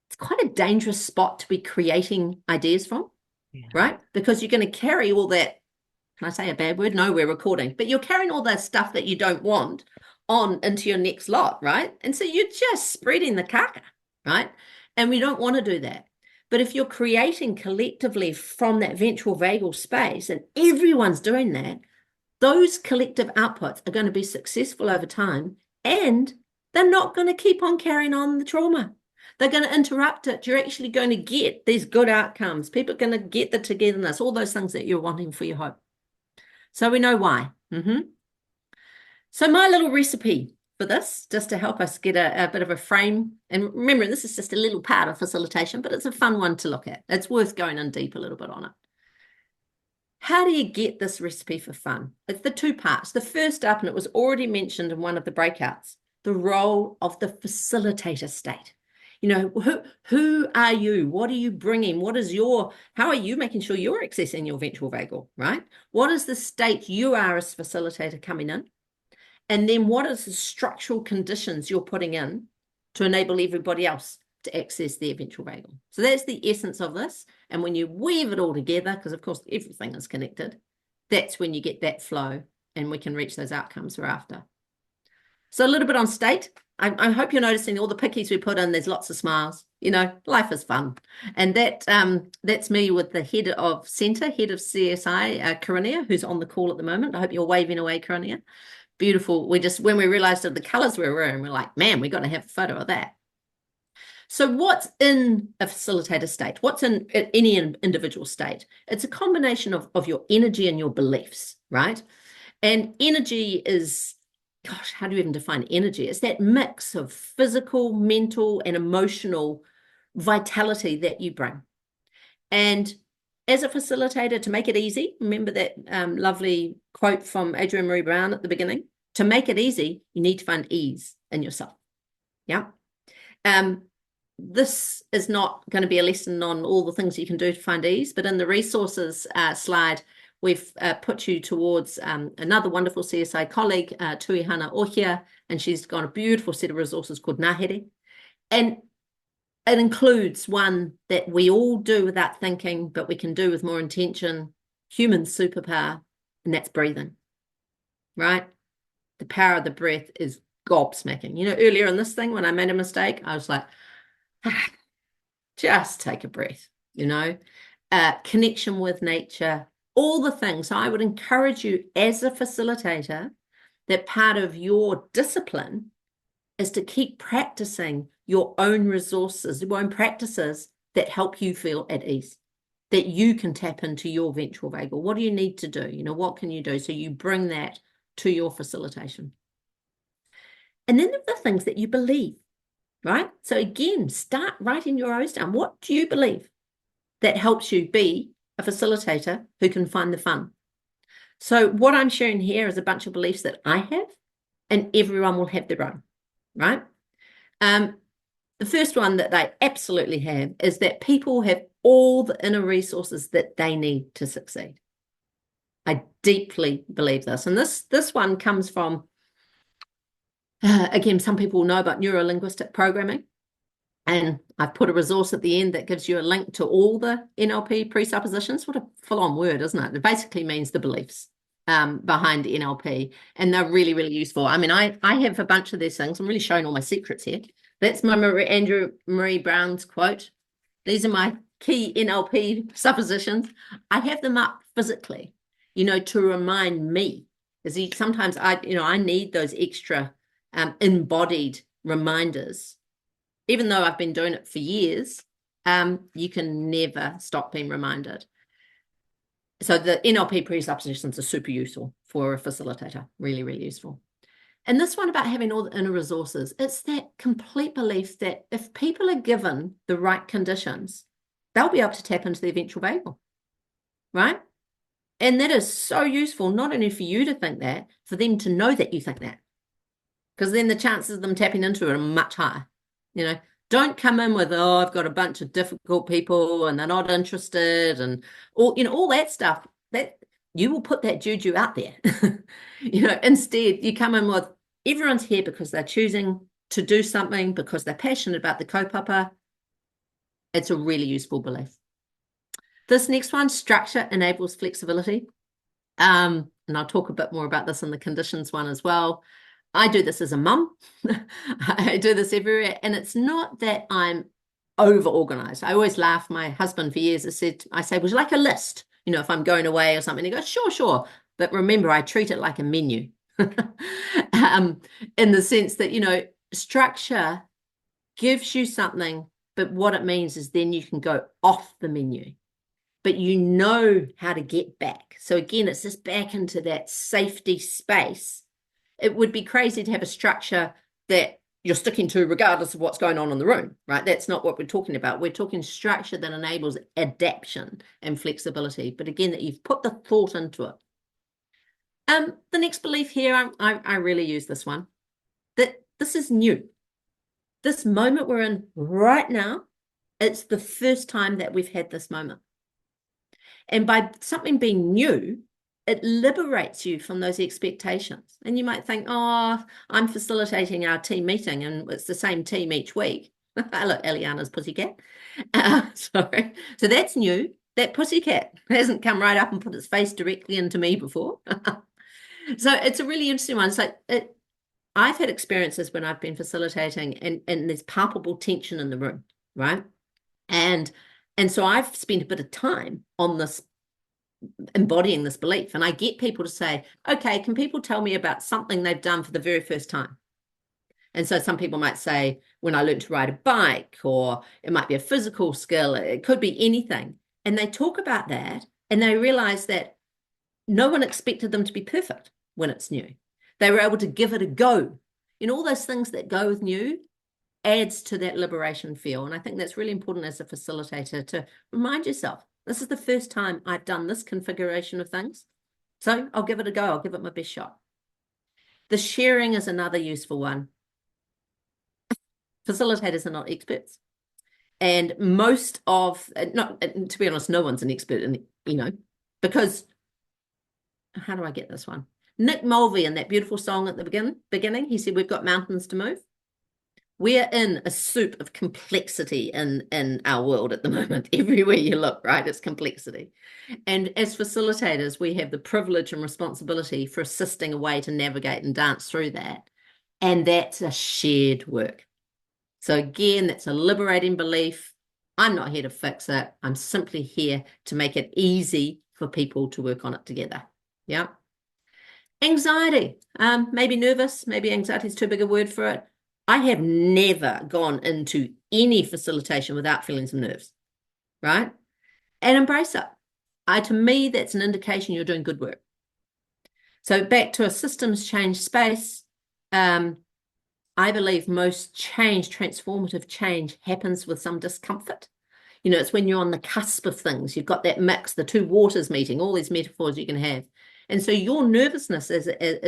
it's quite a dangerous spot to be creating ideas from, right? Because you're going to carry all that, can I say a bad word? No, we're recording. But you're carrying all that stuff that you don't want on into your next lot, right? And so you're just spreading the caca, right? And we don't want to do that. But if you're creating collectively from that ventral vagal space and everyone's doing that, those collective outputs are going to be successful over time, and they're not going to keep on carrying on the trauma. They're going to interrupt it. You're actually going to get these good outcomes. People are going to get the togetherness, all those things that you're wanting for your hope. So we know why. So my little recipe for this, just to help us get a bit of a frame. And remember, this is just a little part of facilitation, but it's a fun one to look at. It's worth going in deep a little bit on it. How do you get this recipe for fun? It's the two parts. The first up, and it was already mentioned in one of the breakouts, the role of the facilitator state. You know, who are you? What are you bringing? How are you making sure you're accessing your ventral vagal, right? What is the state you are as facilitator coming in? And then what is the structural conditions you're putting in to enable everybody else to access their ventral vagal? So that's the essence of this. And when you weave it all together, because of course everything is connected, that's when you get that flow and we can reach those outcomes we're after. So a little bit on state. I hope you're noticing all the pickies we put in, there's lots of smiles. You know, life is fun. And that's me with the head of centre, head of CSI, Karinia, who's on the call at the moment. I hope you're waving away, Karinia. Beautiful. When we realized of the colors we were in, we're like, man, we're going to have a photo of that. So what's in a facilitator state? What's in any individual state? It's a combination of your energy and your beliefs, right? And energy is, gosh, how do you even define energy? It's that mix of physical, mental, and emotional vitality that you bring. And as a facilitator, to make it easy, remember that lovely quote from Adrienne Maree Brown at the beginning, to make it easy, you need to find ease in yourself. Yeah. This is not going to be a lesson on all the things you can do to find ease, but in the resources slide, we've put you towards another wonderful CSI colleague, Tuihana Ohia, and she's got a beautiful set of resources called Ngahere. And it includes one that we all do without thinking, but we can do with more intention, human superpower, and that's breathing, right? The power of the breath is gobsmacking. You know, earlier in this thing, when I made a mistake, I was like, just take a breath, you know, connection with nature, all the things. So I would encourage you as a facilitator that part of your discipline is to keep practicing your own resources, your own practices that help you feel at ease, that you can tap into your ventral vagal. What do you need to do? You know, what can you do? So you bring that to your facilitation. And then there are the things that you believe, right? So again, start writing your O's down. What do you believe that helps you be a facilitator who can find the fun? So what I'm sharing here is a bunch of beliefs that I have, and everyone will have their own, right? The first one that they absolutely have is that people have all the inner resources that they need to succeed. I deeply believe this. And this one comes from, again, some people know about neuro-linguistic programming. And I've put a resource at the end that gives you a link to all the NLP presuppositions. What a full-on word, isn't it? It basically means the beliefs behind NLP. And they're really, really useful. I mean, I have a bunch of these things. I'm really showing all my secrets here. That's my Andrew Maree Brown's quote. These are my key NLP suppositions. I have them up physically, you know, to remind me. Because sometimes I need those extra embodied reminders. Even though I've been doing it for years, you can never stop being reminded. So the NLP presuppositions are super useful for a facilitator, really, really useful. And this one about having all the inner resources, it's that complete belief that if people are given the right conditions, they'll be able to tap into their ventral vagal, right? And that is so useful, not only for you to think that, for them to know that you think that. Because then the chances of them tapping into it are much higher. You know, don't come in with, oh, I've got a bunch of difficult people and they're not interested and all that stuff. That you will put that juju out there. Instead, you come in with everyone's here because they're choosing to do something, because they're passionate about the kaupapa. It's a really useful belief. This next one, structure enables flexibility. And I'll talk a bit more about this in the conditions one as well. I do this as a mum. I do this everywhere. And it's not that I'm over-organized. I always laugh. My husband for years has said, I say, would you like a list? You know, if I'm going away or something, he goes, sure. But remember, I treat it like a menu in the sense that, structure gives you something, but what it means is then you can go off the menu, but you know how to get back. So again, it's just back into that safety space. It would be crazy to have a structure that you're sticking to regardless of what's going on in the room, right? That's not what we're talking about. We're talking structure that enables adaptation and flexibility, but again, that you've put the thought into it. The next belief here, I really use this one, that this is new. This moment we're in right now, it's the first time that we've had this moment. And by something being new, it liberates you from those expectations. And you might think, oh, I'm facilitating our team meeting and it's the same team each week. Look, Eliana's pussycat. Sorry. So that's new. That pussycat hasn't come right up and put its face directly into me before. So it's a really interesting one. So I've had experiences when I've been facilitating and there's palpable tension in the room, right? And so I've spent a bit of time on this, embodying this belief. And I get people to say, okay, can people tell me about something they've done for the very first time? And so some people might say, when I learned to ride a bike, or it might be a physical skill, it could be anything. And they talk about that and they realize that no one expected them to be perfect when it's new. They were able to give it a go. And all those things that go with new adds to that liberation feel. And I think that's really important as a facilitator to remind yourself, this is the first time I've done this configuration of things. So I'll give it a go. I'll give it my best shot. The sharing is another useful one. Facilitators are not experts. And most of, not to be honest, no one's an expert in, because, how do I get this one? Nick Mulvey in that beautiful song at the beginning, he said, we've got mountains to move. We're in a soup of complexity in our world at the moment. Everywhere you look, right, it's complexity. And as facilitators, we have the privilege and responsibility for assisting a way to navigate and dance through that. And that's a shared work. So again, that's a liberating belief. I'm not here to fix it. I'm simply here to make it easy for people to work on it together. Yeah. Anxiety, maybe nervous, maybe anxiety is too big a word for it. I have never gone into any facilitation without feeling some nerves, right? And embrace it. To me, that's an indication you're doing good work. So back to a systems change space, I believe most change, transformative change, happens with some discomfort. It's when you're on the cusp of things. You've got that mix, the two waters meeting, all these metaphors you can have. And so your nervousness is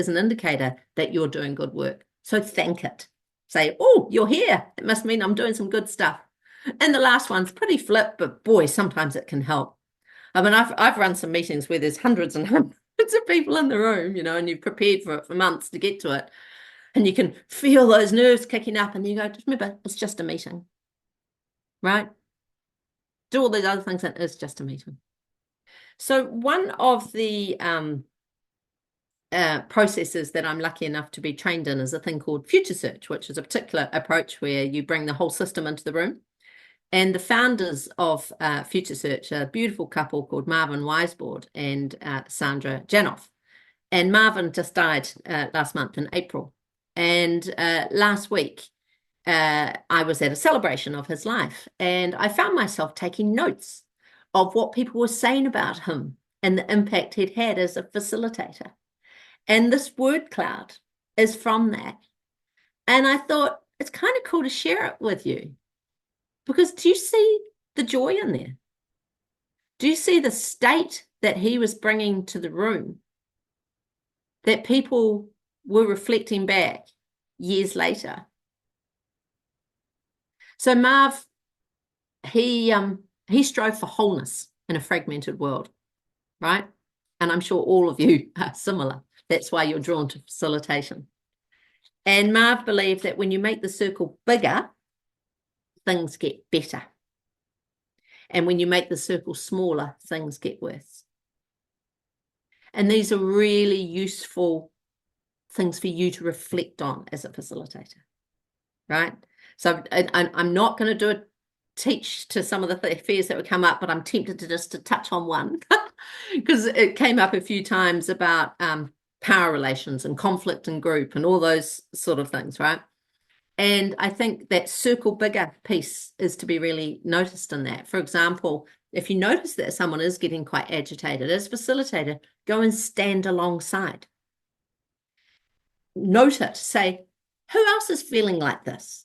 an indicator that you're doing good work. So thank it. Say, oh, you're here. It must mean I'm doing some good stuff. And the last one's pretty flip, but boy, sometimes it can help. I mean, I've run some meetings where there's hundreds and hundreds of people in the room, and you've prepared for it for months to get to it. And you can feel those nerves kicking up and you go, just remember, it's just a meeting, right? Do all these other things and it's just a meeting. So one of the processes that I'm lucky enough to be trained in is a thing called future search, which is a particular approach where you bring the whole system into the room. And the founders of Future Search are a beautiful couple called Marvin Weisbord and Sandra Janoff. And Marvin just died last month in April. And last week, I was at a celebration of his life, and I found myself taking notes of what people were saying about him and the impact he'd had as a facilitator. And this word cloud is from that. And I thought, it's kind of cool to share it with you. Because do you see the joy in there? Do you see the state that he was bringing to the room? That people were reflecting back years later. So Marv, he strove for wholeness in a fragmented world, right? And I'm sure all of you are similar. That's why you're drawn to facilitation. And Marv believed that when you make the circle bigger, things get better. And when you make the circle smaller, things get worse. And these are really useful things for you to reflect on as a facilitator, right? So I'm not going to teach to some of the fears that would come up, but I'm tempted to touch on one because it came up a few times about power relations and conflict in group and all those sort of things, right? And I think that circle bigger piece is to be really noticed in that. For example, if you notice that someone is getting quite agitated, as facilitator, go and stand alongside. Note it, say, who else is feeling like this?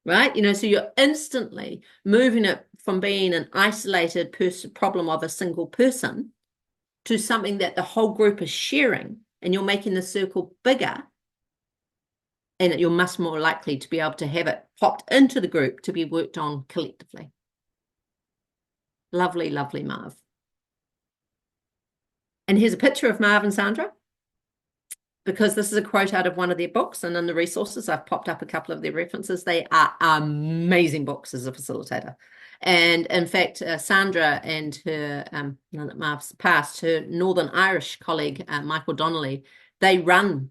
Right? So you're instantly moving it from being an isolated problem of a single person to something that the whole group is sharing, and you're making the circle bigger, and you're much more likely to be able to have it popped into the group to be worked on collectively. Lovely, lovely, Marv. And here's a picture of Marv and Sandra, because this is a quote out of one of their books, and in the resources, I've popped up a couple of their references. They are amazing books as a facilitator. And in fact, Sandra and her, now that Marv's passed, her Northern Irish colleague, Michael Donnelly, they run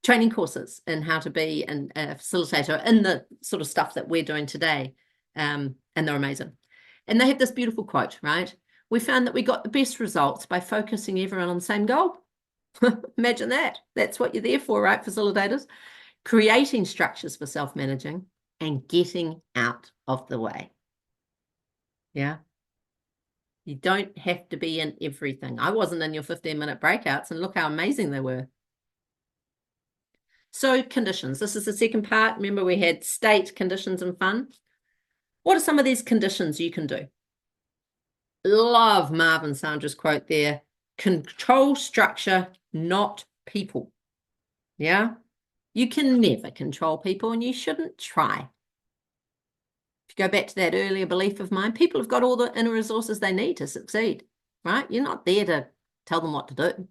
training courses in how to be a facilitator in the sort of stuff that we're doing today. And they're amazing. And they have this beautiful quote, right? We found that we got the best results by focusing everyone on the same goal. Imagine that. That's what you're there for, right, facilitators? Creating structures for self-managing and getting out of the way. Yeah. You don't have to be in everything. I wasn't in your 15-minute breakouts, and look how amazing they were. So conditions. This is the second part. Remember, we had state, conditions, and fun. What are some of these conditions you can do? Love Marv and Sandra's quote there. Control structure, not people. Yeah? You can never control people, and you shouldn't try. If you go back to that earlier belief of mine, people have got all the inner resources they need to succeed, right? You're not there to tell them what to do.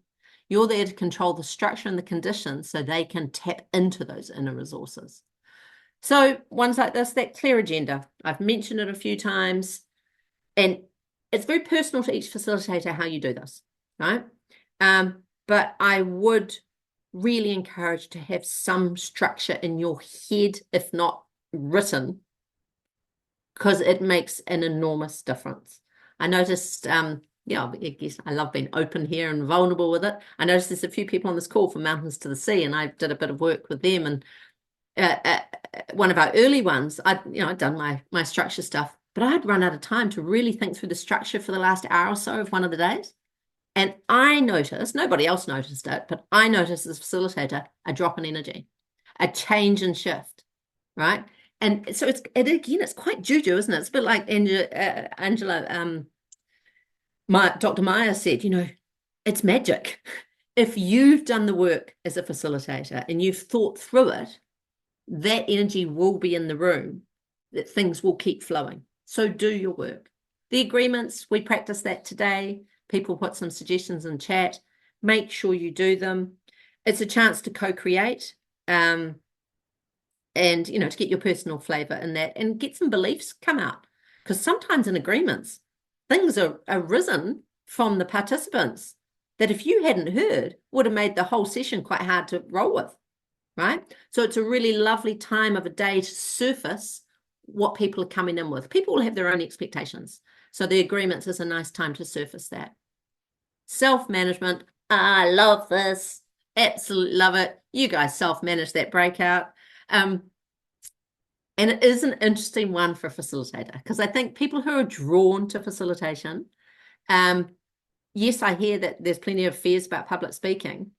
You're there to control the structure and the conditions so they can tap into those inner resources. So ones like this, that clear agenda, I've mentioned it a few times, and it's very personal to each facilitator how you do this, right? But I would really encourage to have some structure in your head, if not written, because it makes an enormous difference. I noticed, I guess I love being open here and vulnerable with it. I noticed there's a few people on this call from Mountains to the Sea, and I did a bit of work with them. And one of our early ones, I'd done my structure stuff, but I'd run out of time to really think through the structure for the last hour or so of one of the days. And I noticed, nobody else noticed it, but I noticed as a facilitator, a drop in energy, a change in shift, right? And so it's quite juju, isn't it? It's a bit like Angela, Dr. Meyer said, it's magic. If you've done the work as a facilitator and you've thought through it, that energy will be in the room, that things will keep flowing. So do your work. The agreements, we practice that today. People put some suggestions in chat. Make sure you do them. It's a chance to co-create and, to get your personal flavor in that and get some beliefs come out. Because sometimes in agreements, things are arisen from the participants that if you hadn't heard, would have made the whole session quite hard to roll with, right? So it's a really lovely time of a day to surface what people are coming in with. People will have their own expectations. So the agreements is a nice time to surface that. Self-management. I love this. Absolutely love it. You guys self-manage that breakout. And it is an interesting one for a facilitator, because I think people who are drawn to facilitation, yes, I hear that there's plenty of fears about public speaking.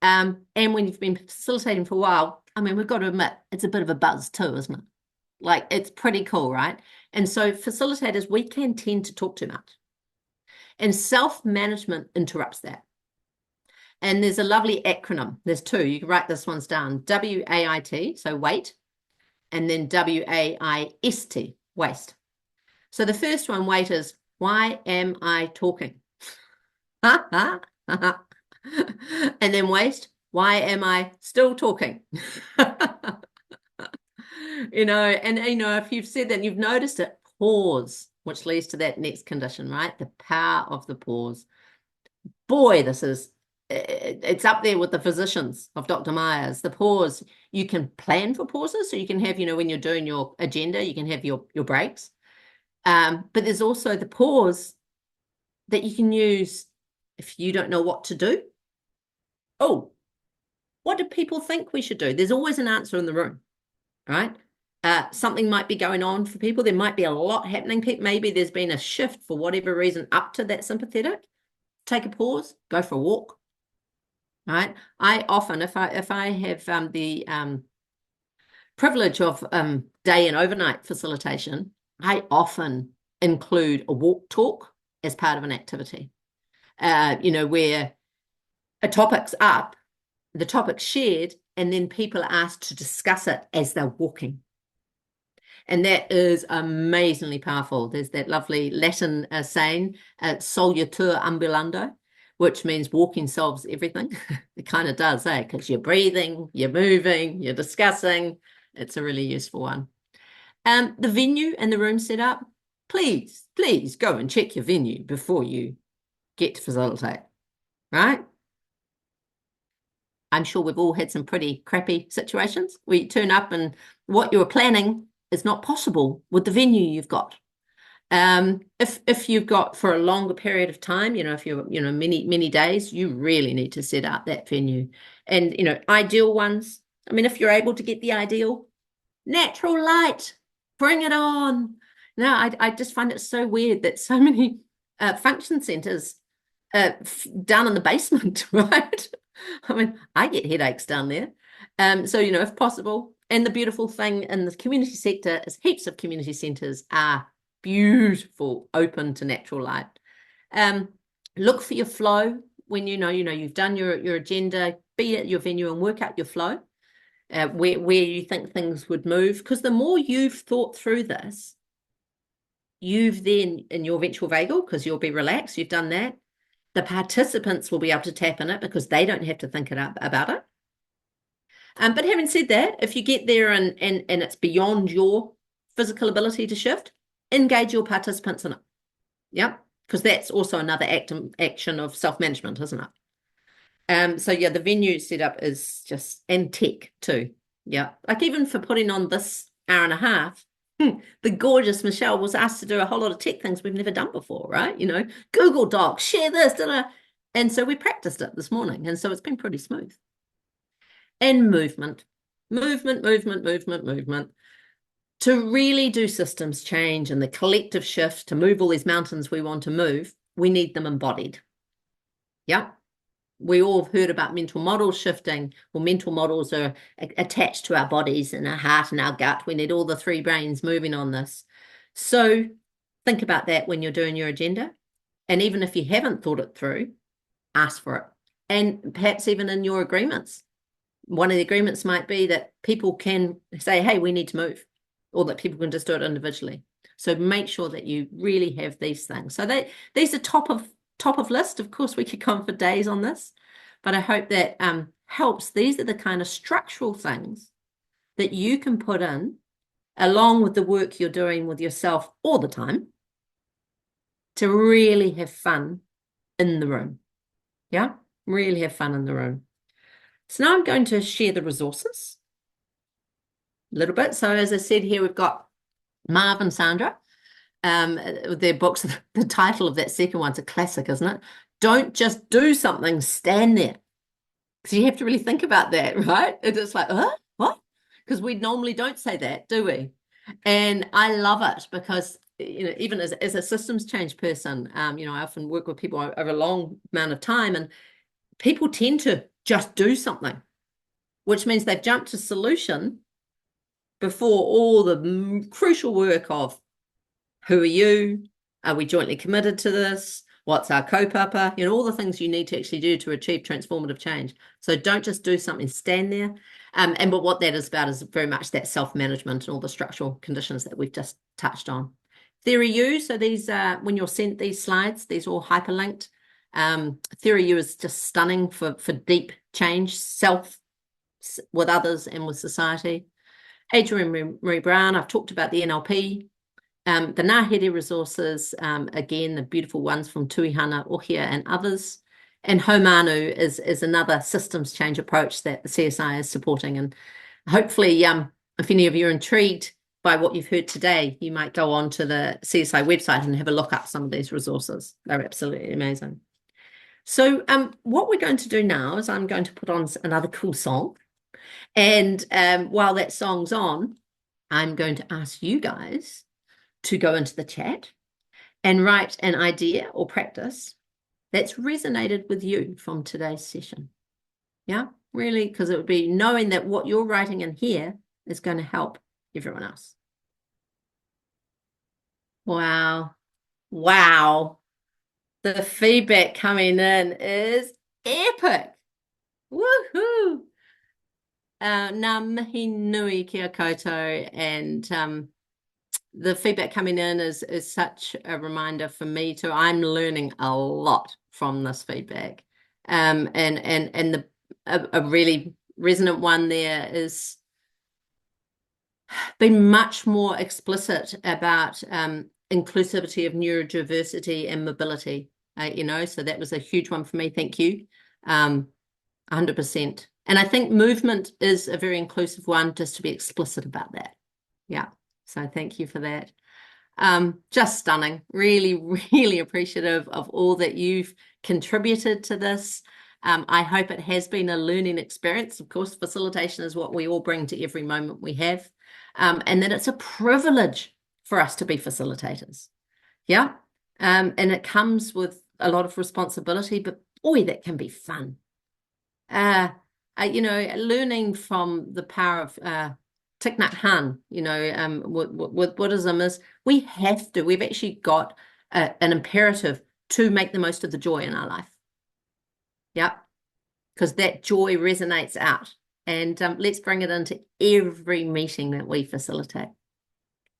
And when you've been facilitating for a while, we've got to admit, it's a bit of a buzz too, isn't it? Like, it's pretty cool, right? And so facilitators, we can tend to talk too much. And self-management interrupts that. And there's a lovely acronym. There's two. You can write this ones down. WAIT, so wait, and then WAIST, waste. So the first one, wait, is why am I talking? And then waste, why am I still talking? If you've said that and you've noticed it, pause, which leads to that next condition, right? The power of the pause. Boy, it's up there with the physicians of Dr. Myers. The pause, you can plan for pauses. So you can have, when you're doing your agenda, you can have your breaks. But there's also the pause that you can use if you don't know what to do. Oh, What do people think we should do? There's always an answer in the room, right? Something might be going on for people. There might be a lot happening. Maybe there's been a shift for whatever reason up to that sympathetic. Take a pause, go for a walk, right? I often, if I have the privilege of day and overnight facilitation, I often include a walk talk as part of an activity. Where a topic's up, the topic's shared, and then people are asked to discuss it as they're walking. And that is amazingly powerful. There's that lovely Latin saying, solutur ambulando, which means walking solves everything. It kind of does, because you're breathing, you're moving, you're discussing. It's a really useful one. The venue and the room setup, please go and check your venue before you get to facilitate, right? I'm sure we've all had some pretty crappy situations where you turn up and what you were planning is not possible with the venue you've got. If you've got for a longer period of time, if you're, many days, you really need to set up that venue. And, ideal ones, if you're able to get the ideal, natural light, bring it on. No, I just find it so weird that so many function centres down in the basement, right? I get headaches down there. So, if possible. And the beautiful thing in the community sector is heaps of community centres are beautiful, open to natural light. Look for your flow when you've done your agenda, be at your venue and work out your flow, where you think things would move. Because the more you've thought through this, you've then, in your ventral vagal, because you'll be relaxed, you've done that, the participants will be able to tap in it because they don't have to think about it. But having said that, if you get there and it's beyond your physical ability to shift, engage your participants in it. Yep, because that's also another action of self-management, isn't it? So yeah, the venue setup is just, and tech too. Yeah, like even for putting on this hour and a half, the gorgeous Michelle was asked to do a whole lot of tech things we've never done before, right? Google Docs, share this, and so we practiced it this morning, and so it's been pretty smooth. And movement. To really do systems change and the collective shift to move all these mountains we want to move, we need them embodied. Yeah. We all have heard about mental models shifting. Well, mental models are attached to our bodies and our heart and our gut. We need all the three brains moving on this. So think about that when you're doing your agenda. And even if you haven't thought it through, ask for it. And perhaps even in your agreements. One of the agreements might be that people can say, hey, we need to move, or that people can just do it individually. So make sure that you really have these things. So these are top of list. Of course, we could come for days on this, but I hope that helps. These are the kind of structural things that you can put in along with the work you're doing with yourself all the time to really have fun in the room. Yeah, really have fun in the room. So now I'm going to share the resources a little bit. So as I said here, we've got Marv and Sandra. Their books, the title of that second one's a classic, isn't it? Don't just do something, stand there. So you have to really think about that, right? It's like, what? Because we normally don't say that, do we? And I love it because, even as a systems change person, I often work with people over a long amount of time, and people tend to just do something, which means they've jumped to solution before all the crucial work of who are you? Are we jointly committed to this? What's our kaupapa? All the things you need to actually do to achieve transformative change. So don't just do something, stand there. But what that is about is very much that self-management and all the structural conditions that we've just touched on. Theory U, so these when you're sent these slides, these are all hyperlinked. Theory U is just stunning for deep change, self with others and with society. Adrienne Marie Brown, I've talked about the NLP. The Ngāhere resources, again, the beautiful ones from Tuihana, Ohia and others. And Haumanu is another systems change approach that the CSI is supporting. And hopefully, if any of you are intrigued by what you've heard today, you might go on to the CSI website and have a look up some of these resources. They're absolutely amazing. So what we're going to do now is I'm going to put on another cool song. And while that song's on, I'm going to ask you guys to go into the chat and write an idea or practice that's resonated with you from today's session. Yeah, really, because it would be knowing that what you're writing in here is going to help everyone else. Wow. Wow. The feedback coming in is epic. Woohoo. Ngā mihi nui kia koutou, and the feedback coming in is such a reminder for me too. I'm learning a lot from this feedback. And a really resonant one there is being much more explicit about inclusivity of neurodiversity and mobility. So that was a huge one for me. Thank you. 100%. And I think movement is a very inclusive one, just to be explicit about that. Yeah. So thank you for that. Just stunning. Really, really appreciative of all that you've contributed to this. I hope it has been a learning experience. Of course, facilitation is what we all bring to every moment we have. And that it's a privilege for us to be facilitators. Yeah. And it comes with a lot of responsibility, but boy, that can be fun. Learning from the power of Thich Nhat Hanh, with Buddhism is we've actually got an imperative to make the most of the joy in our life. Yeah, because that joy resonates out. And let's bring it into every meeting that we facilitate.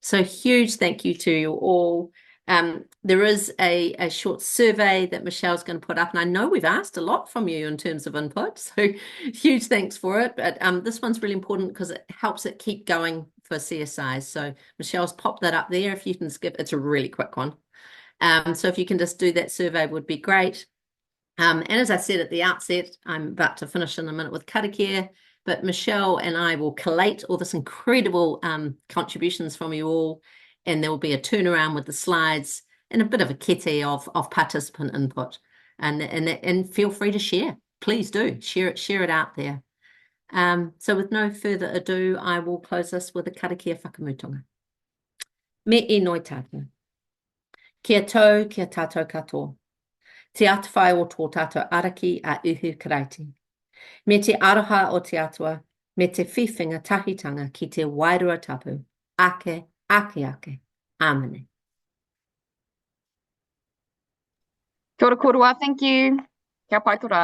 So huge thank you to you all. There is a short survey that Michelle's going to put up, and I know we've asked a lot from you in terms of input, so huge thanks for it. But this one's really important because it helps it keep going for CSIs. So Michelle's popped that up there. If you can skip, it's a really quick one. So if you can just do that survey would be great. And as I said at the outset, I'm about to finish in a minute with karakia, but Michelle and I will collate all this incredible contributions from you all, and there will be a turnaround with the slides and a bit of a kete of participant input. And feel free to share. Please do share it out there. So with no further ado, I will close this with a karakia whakamutunga. Me e noi tātou. Kia tau, kia tātou katoa. Te atawhai o tō tātou araki a uhu karaiti. Me te aroha o te atua, me te whiwhinga tahitanga ki te wairua tapu. Ake, ake, ake. Āmene.
Kia ora korua, thank you. Kia pai tō rā.